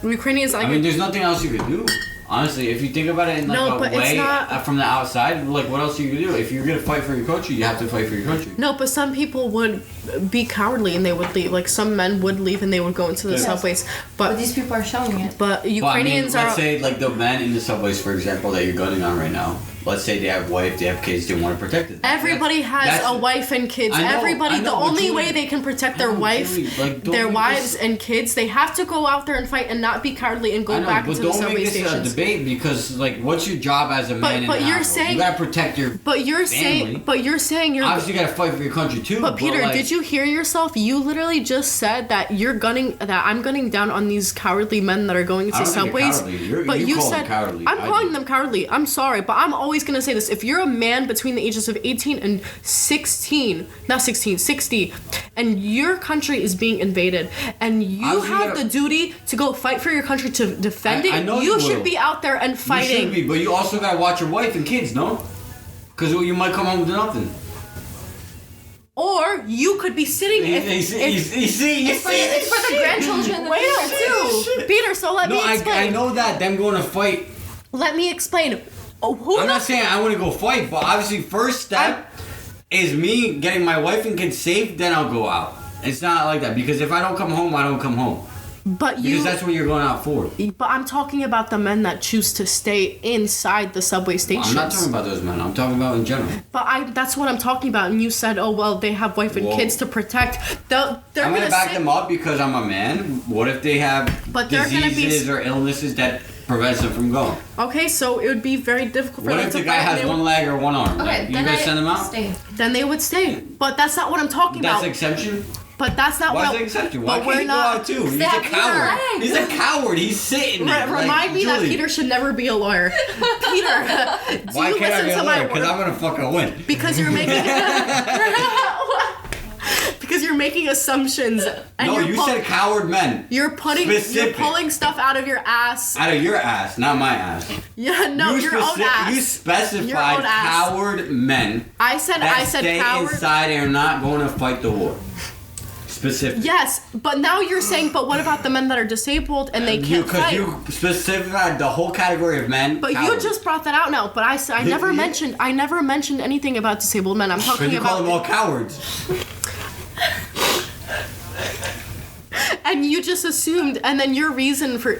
Ukrainians, there's nothing else you could do. Honestly, if you think about it in a way from the outside, what else you can do? If you're gonna fight for your country, you have to fight for your country. No, but some people would be cowardly and they would leave. Some men would leave and they would go into the subways. But these people are showing it. But Ukrainians let's say the men in the subways, for example, that you're gunning on right now. Let's say they have wife, they have kids, they want to protect it. Everybody has a wife and kids. The only way they can protect their wife, their wives and kids, they have to go out there and fight and not be cowardly and go back into the subway stations. Don't make this a debate because what's your job as a man in the household? You gotta protect your family. But you're saying you're obviously you gotta fight for your country too. But Peter, did you hear yourself? You literally just said that I'm gunning down on these cowardly men that are going into subways. But you said cowardly. I'm calling them cowardly. I'm sorry, but I'm always gonna say this. If you're a man between the ages of 18 and 60, and your country is being invaded, and you have the duty to go fight for your country to defend it, you should be out there and fighting. You should be, but you also gotta watch your wife and kids, no? Because you might come home with nothing. Or you could be sitting. It's for the grandchildren. Wait too, Peter. So let me explain. I know that them going to fight. Let me explain. I'm not saying I want to go fight, but obviously first step is me getting my wife and kids safe. Then I'll go out. It's not like that because if I don't come home, I don't come home. Because that's what you're going out for. But I'm talking about the men that choose to stay inside the subway stations. I'm not talking about those men. I'm talking about in general. But that's what I'm talking about. And you said, oh, well, they have wife and kids to protect. I'm going to back them up because I'm a man. What if they have diseases or illnesses that prevents them from going? Okay, so it would be very difficult for them to What if the guy has one leg or one arm? Okay, you guys send them out? Then they would stay. But that's not what I'm talking about. That's exception? But that's not Why is it exception? Why can't he go out too? He's a coward. He's a coward. He's sitting there. Remind me that Peter should never be a lawyer. Peter, why can't I be a lawyer? Because I'm gonna fucking win. Because you're making because you're making assumptions. And no, you said coward men. You're pulling stuff out of your ass. Out of your ass, not my ass. Yeah, no, your own ass. You specified coward men. I said stay coward. Inside and are not going to fight the war. specific. Yes, but now you're saying, but what about the men that are disabled and they can't fight? Because you specified the whole category of men. But cowards. you just brought that out now. But I never mentioned anything about disabled men. I'm talking you about. call them all cowards. And you just assumed, and then your reason for.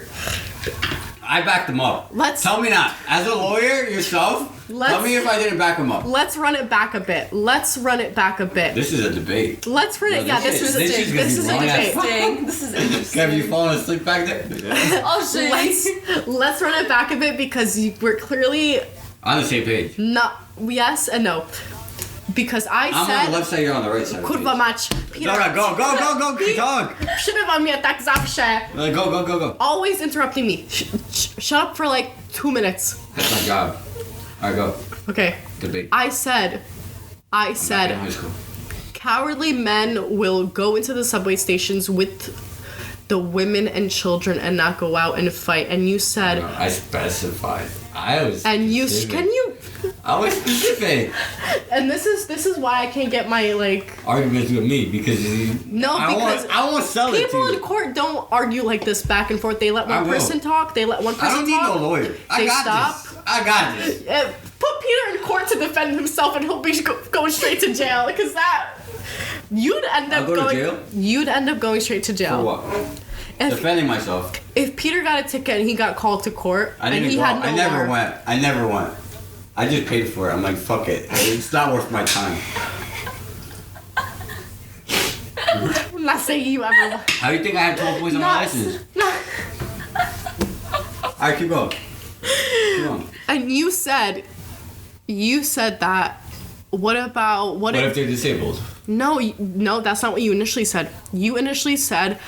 I backed them up. Tell me not. As a lawyer yourself, tell me if I didn't back them up. Let's run it back a bit. This is a debate. Let's run it. Yeah, this is a debate. This is interesting. Have you fallen asleep back there? Oh shit. Let's run it back a bit because we're clearly on the same page. Not yes and no. Because I'm on the left side, you're on the right side. Kurwa mać. Dobra, go, talk. Przerywa mnie tak zawsze. Go. Always interrupting me. Shut up for like 2 minutes. That's my job. Alright, go. Okay. Debate. I said, cowardly men will go into the subway stations with the women and children and not go out and fight. And you said... No, I specified. I was and specific. I was specific. And this is why I can't get my arguments with me because I won't sell it to you. People in court don't argue like this back and forth. They let one person talk. They let one person talk. I don't need no lawyer. I got this. Put Peter in court to defend himself, and he'll be going straight to jail because you'd end up going straight to jail. For what? Defending myself. If Peter got a ticket and he got called to court, I never went. I just paid for it. I'm like, fuck it. It's not worth my time. I'm not saying you ever. How do you think I have 12 points on my license? No. Alright, keep going. And you said that. What if they're disabled? No, that's not what you initially said. You initially said,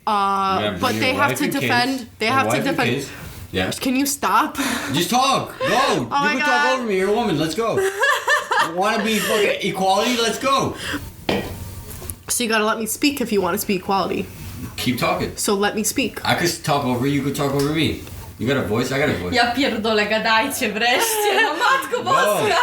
but they have to defend. They have to defend. Kids. Yeah. Can you stop? Just talk. Go. You can talk over me. You're a woman. Let's go. You want to be fucking equality? Let's go. So you gotta let me speak if you want to speak equality. Keep talking. So let me speak. I could talk over you. You could talk over me. You got a voice? I got a voice. Ja pierdolę, gadajcie wreszcie, no matko boska.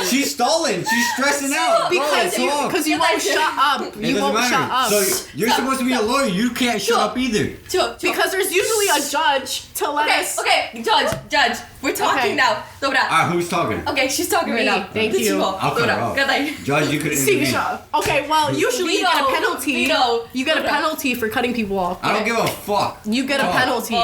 She's stalling. She's stressing out. Because you won't shut up. You won't shut up. So you're supposed to be a lawyer. You can't shut up either. Because there's usually a judge to let us... Okay, judge. We're talking now. Dobra. Alright, who's talking? Okay, she's talking right now. Thank you. I'll cut her off. Judge, you could intervene. Okay, well, usually you get a penalty. You get a penalty for cutting people off. I don't give a fuck. You get a penalty.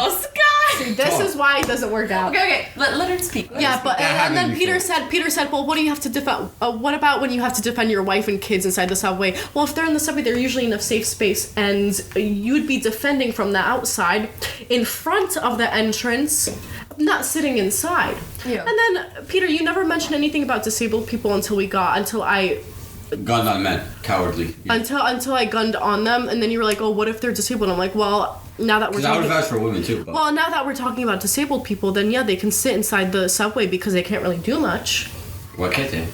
This is why it doesn't work out. Okay. Let her speak. Yeah, but and then Peter said, well, what do you have to defend? What about when you have to defend your wife and kids inside the subway? Well, if they're in the subway, they're usually in a safe space, and you'd be defending from the outside, in front of the entrance, not sitting inside. Yeah. And then Peter, you never mentioned anything about disabled people until I gunned on men, cowardly. Yeah. Until I gunned on them, and then you were like, oh, what if they're disabled? I'm like, well. Now that we're talking, I would advise for women too. But. Well, now that we're talking about disabled people, then yeah, they can sit inside the subway because they can't really do much. Why can't they?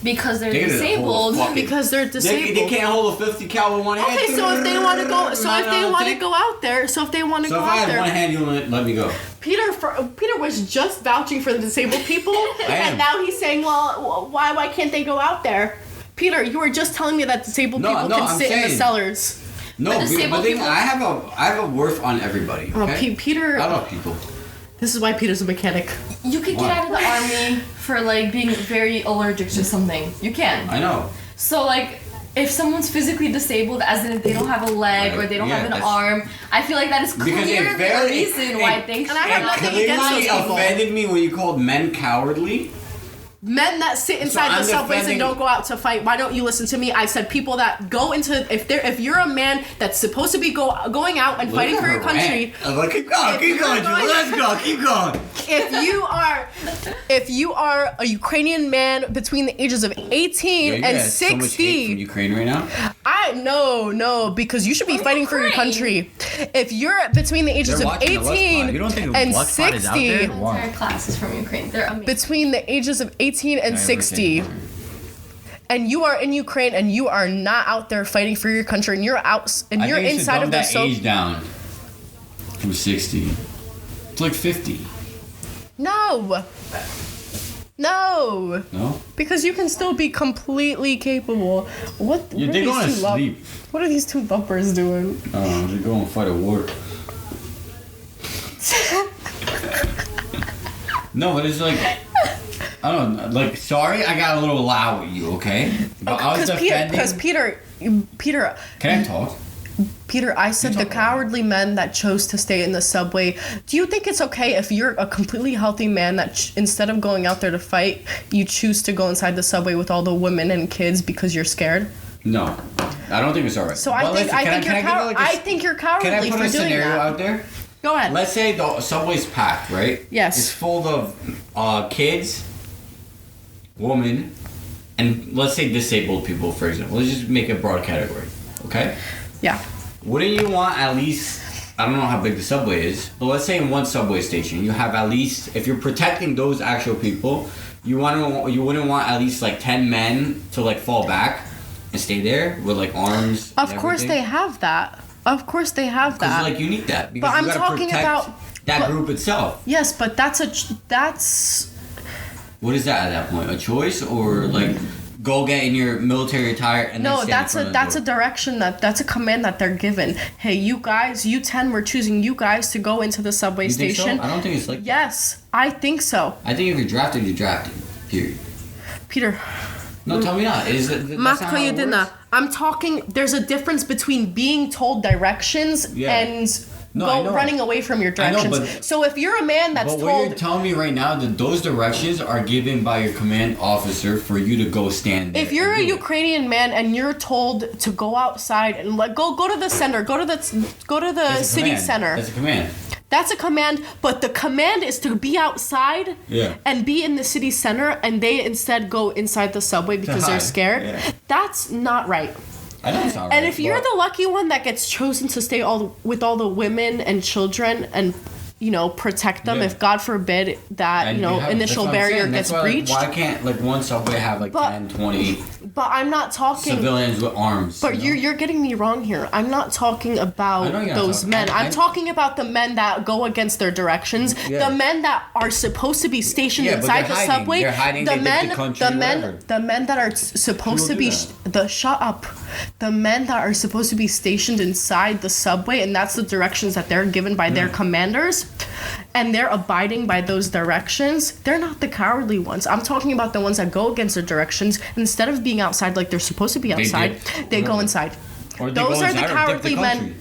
Because they're disabled. Because they're disabled. They can't hold a 50 cal with one hand. Okay, so if they want to go, if they want to go out there, So if I had one hand, you let me go. Peter was just vouching for the disabled people, and now he's saying, well, why can't they go out there? Peter, you were just telling me that disabled people can sit in the cellars. No, but I have a worth on everybody. Okay? Peter. I love people. This is why Peter's a mechanic. You could get out of the army for being very allergic to something. You can. I know. So if someone's physically disabled, as in if they don't have a leg or they don't have an arm, I feel like that is clearly a reason why I think. And I have nothing against those people. It offended me when you called men cowardly. Men that sit inside the subways and don't go out to fight. Why don't you listen to me? I said people that go into if you're a man that's supposed to be going out and fighting for your country. Keep going, let's go, keep going. If you are a Ukrainian man between the ages of 18 and 60, so much hate from Ukraine right now. No, because you should be fighting for your country. If you're between the ages of 18 and 60, the entire class is from Ukraine. They're amazing. Between the ages of 18 and 60, and you are in Ukraine and you are not out there fighting for your country, and you're out and you're inside of the age down from 60 to 50. No, No. No? Because you can still be completely capable. What Yeah, are they're these going to two sleep. What are these two bumpers doing? They're going to fight a war. No, but it's like, I don't know, like, sorry I got a little loud with you, okay? But I was defending... Because Peter... Can I talk? Peter, I said the cowardly men that chose to stay in the subway. Do you think it's okay if you're a completely healthy man that instead of going out there to fight, you choose to go inside the subway with all the women and kids because you're scared? No, I don't think it's alright. So I think you're cowardly Can I put for a doing scenario that. out there? Go ahead. Let's say the subway's packed, right? Yes. It's full of kids, women, and let's say disabled people, for example. Let's just make a broad category, okay? Yeah. Wouldn't you want at least, I don't know how big the subway is, but let's say in one subway station, you have at least, if you're protecting those actual people, you wouldn't want at least like 10 men to like fall back and stay there with like arms. Of course they have that. Of course they have that. Because like you need that because but I'm you gotta talking protect about that group itself. Yes, but that's What is that at that point? A choice or like go get in your military attire and no, then that's a direction that's a command that they're given. Hey, you guys, you 10, we're choosing you guys to go into the subway station. Think so? I don't think it's like yes, I think so. I think if you're drafted, you're drafted. Period. Peter. No, tell me not. Is it? I'm talking. There's a difference between being told directions and running away from your directions. I know, but, so if you're a man that's told, what you're telling me right now that those directions are given by your command officer for you to go stand there. If you're a Ukrainian man and you're told to go outside and go to the center, go to the city center. That's a command. That's a command, but the command is to be outside and be in the city center, and they instead go inside the subway because they're scared. Yeah. That's not right. I know it's not right. And if you're the lucky one that gets chosen to stay with all the women and children and protect them if God forbid that initial barrier gets breached. Why can't like one subway have like 10, 20 But I'm not talking civilians with arms. But you're getting me wrong here. I'm not talking about those men. I'm talking about the men that go against their directions. Yeah. The men that are supposed to be stationed inside the subway. They're hiding. The men that are supposed to be shut up. The men that are supposed to be stationed inside the subway, and that's the directions that they're given by their commanders, and they're abiding by those directions. They're not the cowardly ones. I'm talking about the ones that go against the directions. Instead of being outside like they're supposed to be outside, they go inside. Those are the cowardly men.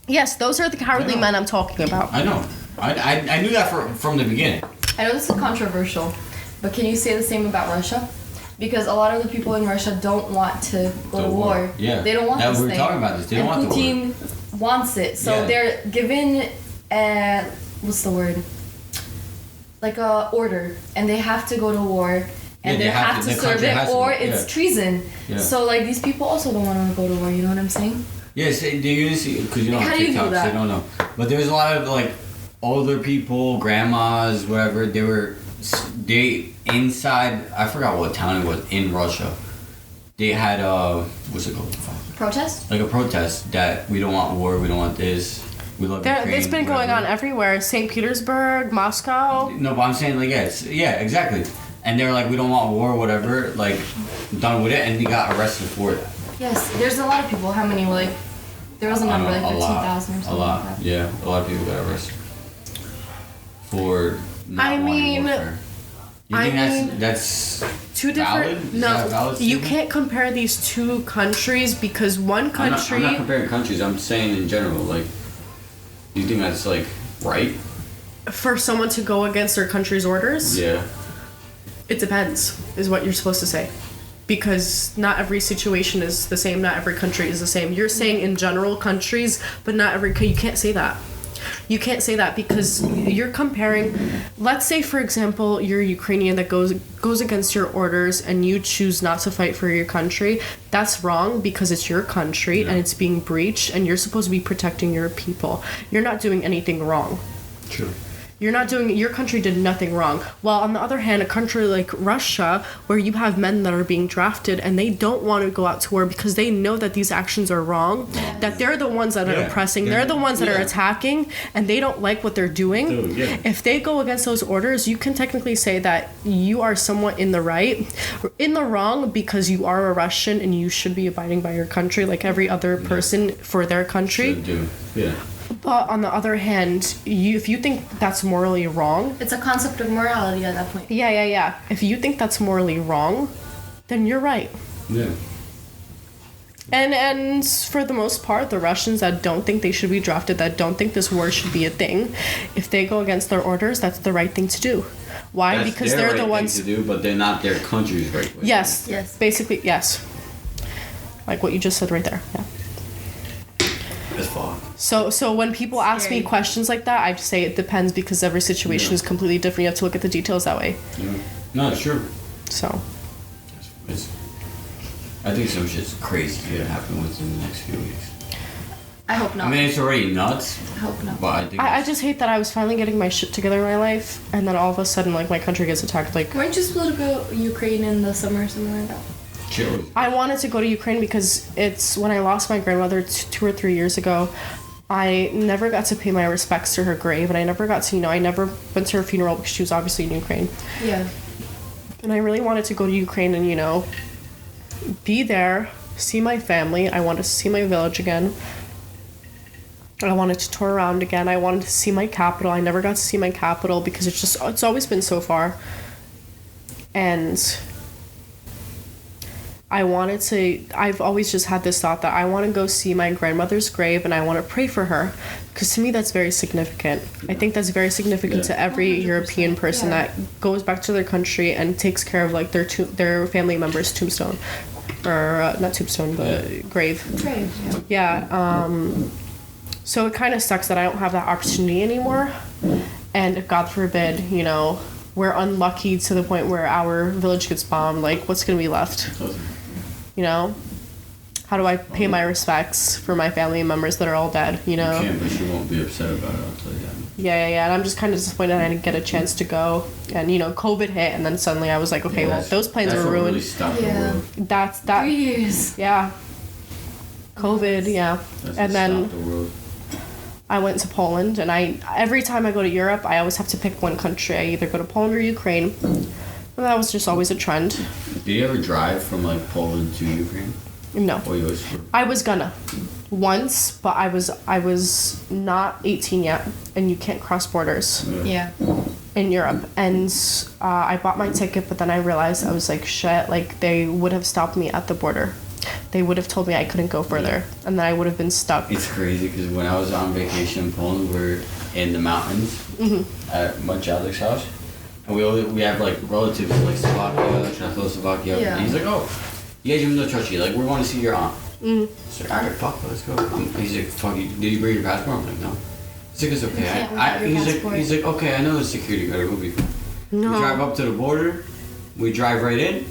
Yes, those are the cowardly men I'm talking about. I know. I knew that from the beginning. I know this is controversial, but can you say the same about Russia? Because a lot of the people in Russia don't want to go to war. Yeah. They don't want this thing. We were talking about this. They don't want the war. Putin wants it. So they're given what's the word? Like a order, and they have to go to war, and they have to serve it, or it's treason. Yeah. So like these people also don't want to go to war. You know what I'm saying? Yes, they usually because you don't have TikToks, they don't know. But there's a lot of like older people, grandmas, whatever. They inside. I forgot what town it was in Russia. They had what's it called? Protest. Like a protest that we don't want war. We don't want this. We love Ukraine. It's been going on everywhere. St. Petersburg, Moscow. No, but I'm saying like exactly. And they were like, we don't want war, whatever. Like, done with it, and they got arrested for it. Yes, there's a lot of people. How many? Like, there was a number like 15,000 or something. A lot. Like that. Yeah, a lot of people got arrested for. Not wanting warfare. You think that's two different. No, you can't compare these two countries because one country. I'm not comparing countries. I'm saying in general, like. Do you think that's like right? For someone to go against their country's orders? Yeah. It depends, is what you're supposed to say. Because not every situation is the same, not every country is the same. You're saying in general countries, but not every. You can't say that. You can't say that because you're comparing. Let's say, for example, you're a Ukrainian that goes against your orders and you choose not to fight for your country. That's wrong because it's your country and it's being breached and you're supposed to be protecting your people. You're not doing anything wrong. True. your country did nothing wrong. While on the other hand, a country like Russia, where you have men that are being drafted and they don't want to go out to war because they know that these actions are wrong, that they're the ones that are oppressing, they're the ones that are attacking, and they don't like what they're doing. If they go against those orders, you can technically say that you are somewhat in the right, or in the wrong, because you are a Russian and you should be abiding by your country like every other person for their country. Should do. Yeah. But on the other hand, if you think that's morally wrong... It's a concept of morality at that point. Yeah. If you think that's morally wrong, then you're right. Yeah. And for the most part, the Russians that don't think they should be drafted, that don't think this war should be a thing, if they go against their orders, that's the right thing to do. Why? That's because their they're right the ones... thing to do, but they're not their country's right way. Yes. Yes. Basically, yes. Like what you just said right there. Yeah. That's far. So when people ask me questions like that, I just say it depends, because every situation is completely different. You have to look at the details that way. Yeah. No, it's true. So. I think some shit's crazy gonna happen within the next few weeks. I hope not. I mean, it's already nuts. I hope not. But I think I just hate that I was finally getting my shit together in my life, and then all of a sudden, like, my country gets attacked. Like, Weren't you supposed to go Ukraine in the summer or something like that? chill. I wanted to go to Ukraine because it's when I lost my grandmother 2 or 3 years ago. I never got to pay my respects to her grave, and I never got to, I never went to her funeral because she was obviously in Ukraine. Yeah. And I really wanted to go to Ukraine and, be there, see my family. I wanted to see my village again. I wanted to tour around again. I wanted to see my capital. I never got to see my capital because it's always been so far. And I've always just had this thought that I want to go see my grandmother's grave and I want to pray for her, because to me that's very significant. I think that's very significant to every 100%. European person that goes back to their country and takes care of like their family member's tombstone, or not tombstone but grave. Great. Yeah. So it kind of sucks that I don't have that opportunity anymore, and if God forbid, we're unlucky to the point where our village gets bombed, like what's gonna be left? How do I pay my respects for my family members that are all dead, You can't, but you won't be upset about it, I'll tell you that. Yeah, and I'm just kind of disappointed I didn't get a chance to go, and COVID hit, and then suddenly I was like, okay, well, those plans were ruined. Really stopped the world. That's 3 years. Yeah. COVID, yeah. That's And what then stopped the world. I went to Poland, and every time I go to Europe, I always have to pick one country. I either go to Poland or Ukraine. And that was just always a trend. Did you ever drive from like Poland to Ukraine? No. Or you always I was gonna. Once, but I was not 18 yet, and you can't cross borders Yeah. in Europe. And I bought my ticket, but then I realized I was like, shit, like they would have stopped me at the border. They would have told me I couldn't go further, and then I would have been stuck. It's crazy because when I was on vacation in Poland, we're in the mountains at my Jadek's house, and we have like relatives in like Slovakia, Czechoslovakia. Yeah. And he's like, oh, jedziemy do Cioci, like we want to see your aunt. It's like, alright, fuck, let's go. He's like, fuck, did you bring your passport? I'm like, no. He's like, it's okay. You can't without your passport. He's like, okay, I know the security guard, we'll be fine. No. We drive up to the border, we drive right in.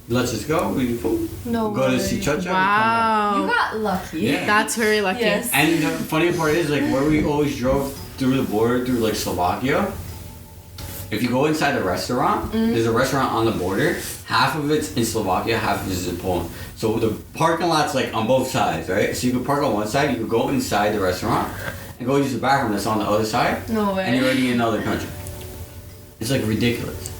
Lets us go. We No go to way. see Chacha. Wow. You got lucky. Yeah. That's very lucky. Yes. And the funny part is, like, where we always drove through the border, through like Slovakia. If you go inside the restaurant, there's a restaurant on the border. Half of it's in Slovakia, half of it is in Poland. So the parking lot's like on both sides, right? So you could park on one side, you could go inside the restaurant and go use the bathroom that's on the other side. No way. And you're already in another country. It's like ridiculous.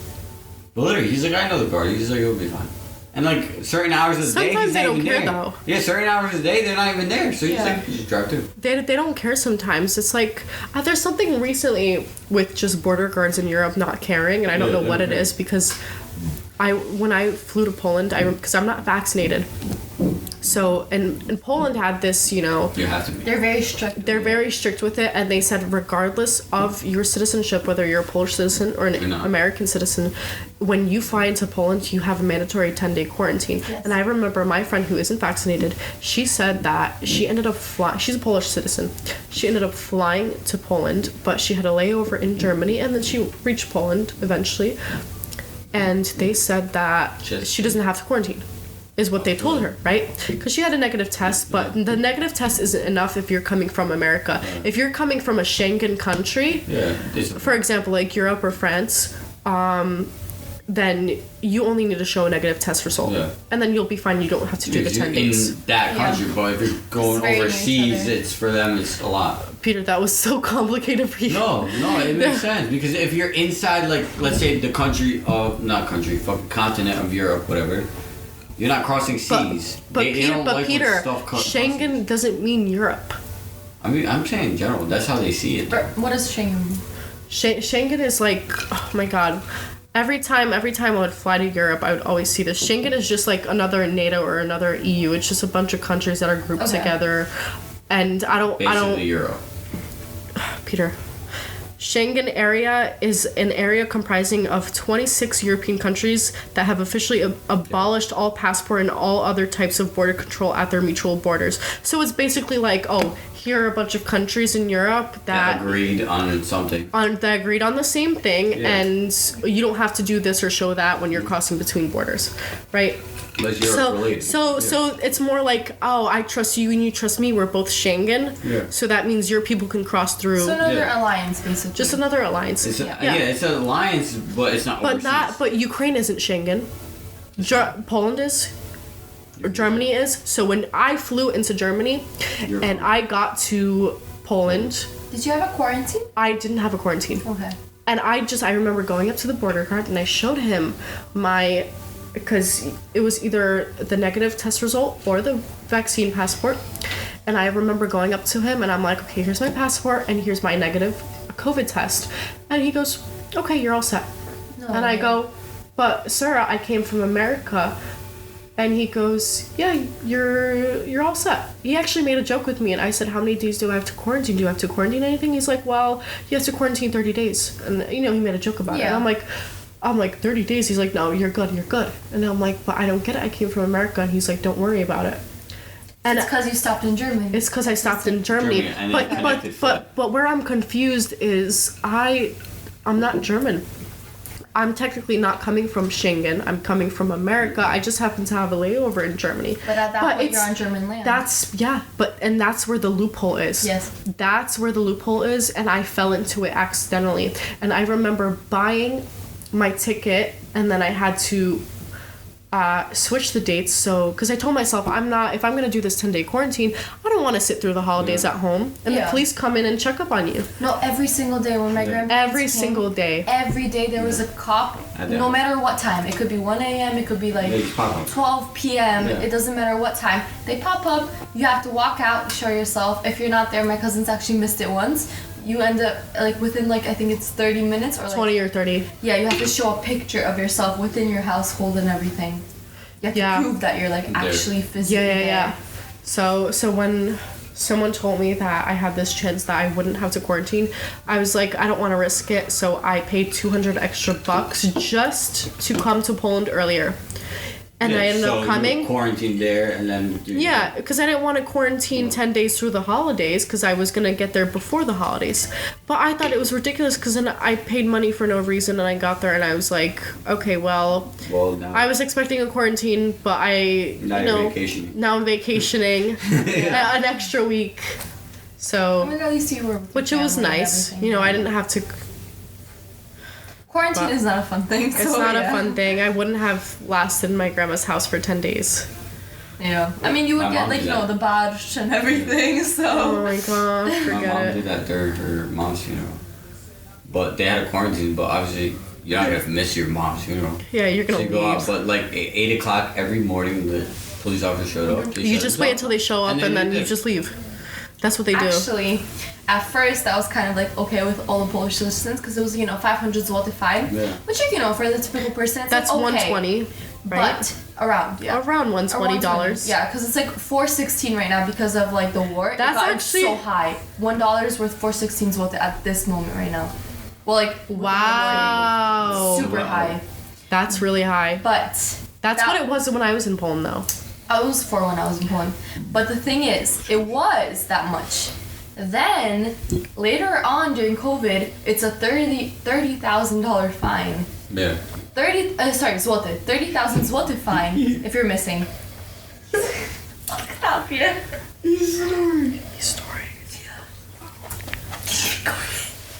But literally, he's like, I know the guard. He's like, it'll be fine. And like certain hours of the day, Sometimes he's they not don't even care, there. though. Yeah, certain hours of the day, they're not even there. So he's Yeah. like, you just drive through. They don't care sometimes. It's like there's something recently with just border guards in Europe not caring, and I don't Yeah, know what it okay. is, because when I flew to Poland, because I'm not vaccinated, so and Poland had this, You have to be. They're very strict. they're very strict with it, and they said regardless of your citizenship, whether you're a Polish citizen or an You're not. American citizen, when you fly into Poland, you have a mandatory 10-day quarantine. Yes. And I remember my friend who isn't vaccinated, she said that she ended up flying. She's a Polish citizen. She ended up flying to Poland, but she had a layover in Germany, and then she reached Poland eventually. And they said that Just- she doesn't have to quarantine. is what they told her, right? Because she had a negative test, but the negative test isn't enough if you're coming from America. If you're coming from a Schengen country, for example, like Europe or France, then you only need to show a negative test result. And then you'll be fine. You don't have to do the 10 days. In that country, but if you're going overseas, it's for them, it's a lot. Peter, that was so complicated for you. No, it makes sense. Because if you're inside, like, let's say the fucking continent of Europe, whatever, you're not crossing seas. But Peter, Schengen doesn't mean Europe. I mean, I'm saying in general, that's how they see it. What does Schengen mean? Schengen is like, oh my god. Every time I would fly to Europe, I would always see this. Schengen is just like another NATO or another EU. It's just a bunch of countries that are grouped together. And Basically Europe. Peter. Schengen area is an area comprising of 26 European countries that have officially abolished all passport and all other types of border control at their mutual borders. So it's basically like, here are a bunch of countries in Europe that agreed on something. That agreed on the same thing, and you don't have to do this or show that when you're crossing between borders, right? So it's more like, I trust you and you trust me. We're both Schengen. Yeah. So that means your people can cross through. So another alliance, basically. Just another alliance. It's an alliance, but it's not. But Ukraine isn't Schengen. Poland is. Or Germany is. So when I flew into Germany and I got to Poland. Did you have a quarantine? I didn't have a quarantine. Okay. And I remember going up to the border guard and I showed him because it was either the negative test result or the vaccine passport. And I remember going up to him and I'm like, okay, here's my passport and here's my negative COVID test. And he goes, okay, you're all set. And I go, but sir, I came from America. And he goes, yeah, you're all set. He actually made a joke with me, and I said, how many days do I have to quarantine? Do you have to quarantine anything? He's like, well, you have to quarantine 30 days. And, he made a joke about it. And I'm like, 30 days? He's like, no, you're good. And I'm like, but I don't get it. I came from America. And he's like, don't worry about it. And it's because you stopped in Germany. It's because I stopped in Germany. But where I'm confused is I'm not German. I'm technically not coming from Schengen. I'm coming from America. I just happen to have a layover in Germany. But at that point, you're on German land. That's where the loophole is. Yes. That's where the loophole is, and I fell into it accidentally. And I remember buying my ticket, and then I had to switch the dates. So, because I told myself, if I'm going to do this 10-day quarantine, I don't want to sit through the holidays at home. And the police come in and check up on you. No, every single day when my grandparents Every single day there was a cop, no matter what time. It could be 1 a.m., it could be like 12 p.m., it doesn't matter what time. They pop up, you have to walk out, show yourself. If you're not there, my cousins actually missed it once. You end up, within, I think it's 30 minutes or 20 or 30. Yeah, you have to show a picture of yourself within your household and everything. You have to prove that you're, actually physically there. Yeah. So when someone told me that I had this chance that I wouldn't have to quarantine, I was like, I don't want to risk it. So I paid $200 extra just to come to Poland earlier. And I ended up coming. You quarantined there and then... because I didn't want to quarantine 10 days through the holidays because I was going to get there before the holidays. But I thought it was ridiculous because then I paid money for no reason and I got there and I was like, okay, well now, I was expecting a quarantine, but now I'm vacationing an extra week. So, at least you were which it was nice. I didn't have to... Quarantine is not a fun thing. It's not a fun thing. I wouldn't have lasted in my grandma's house for 10 days. Yeah. I mean, you would get, the badge and everything, so... Oh my god, forget it. My mom did that to her mom's funeral. But they had a quarantine, but obviously you're not going to miss your mom's funeral. Yeah, you're going to go out, but 8 o'clock every morning the police officer showed up. You just wait until they show up and then you just leave. That's what they do. Actually, at first I was kind of okay with all the Polish citizens because it was 500 zloty fine, which for the typical person that's okay. 120, right? But around $120. Yeah, because it's $4.16 right now because of the war. That's actually so high. $1 is worth 4.16 zloty at this moment right now. Well, wow, super high. That's really high. But that's what it was when I was in Poland, though. I was 4 when I was in Poland. But the thing is, it was that much. Then, later on during COVID, it's a $30,000 fine. Yeah. 30,000 zloty fine if you're missing. Stop here.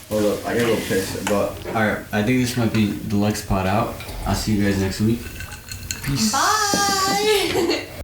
Hold up, I gotta go piss. But alright, I think this might be the Lex Pod out. I'll see you guys next week. Peace. Bye.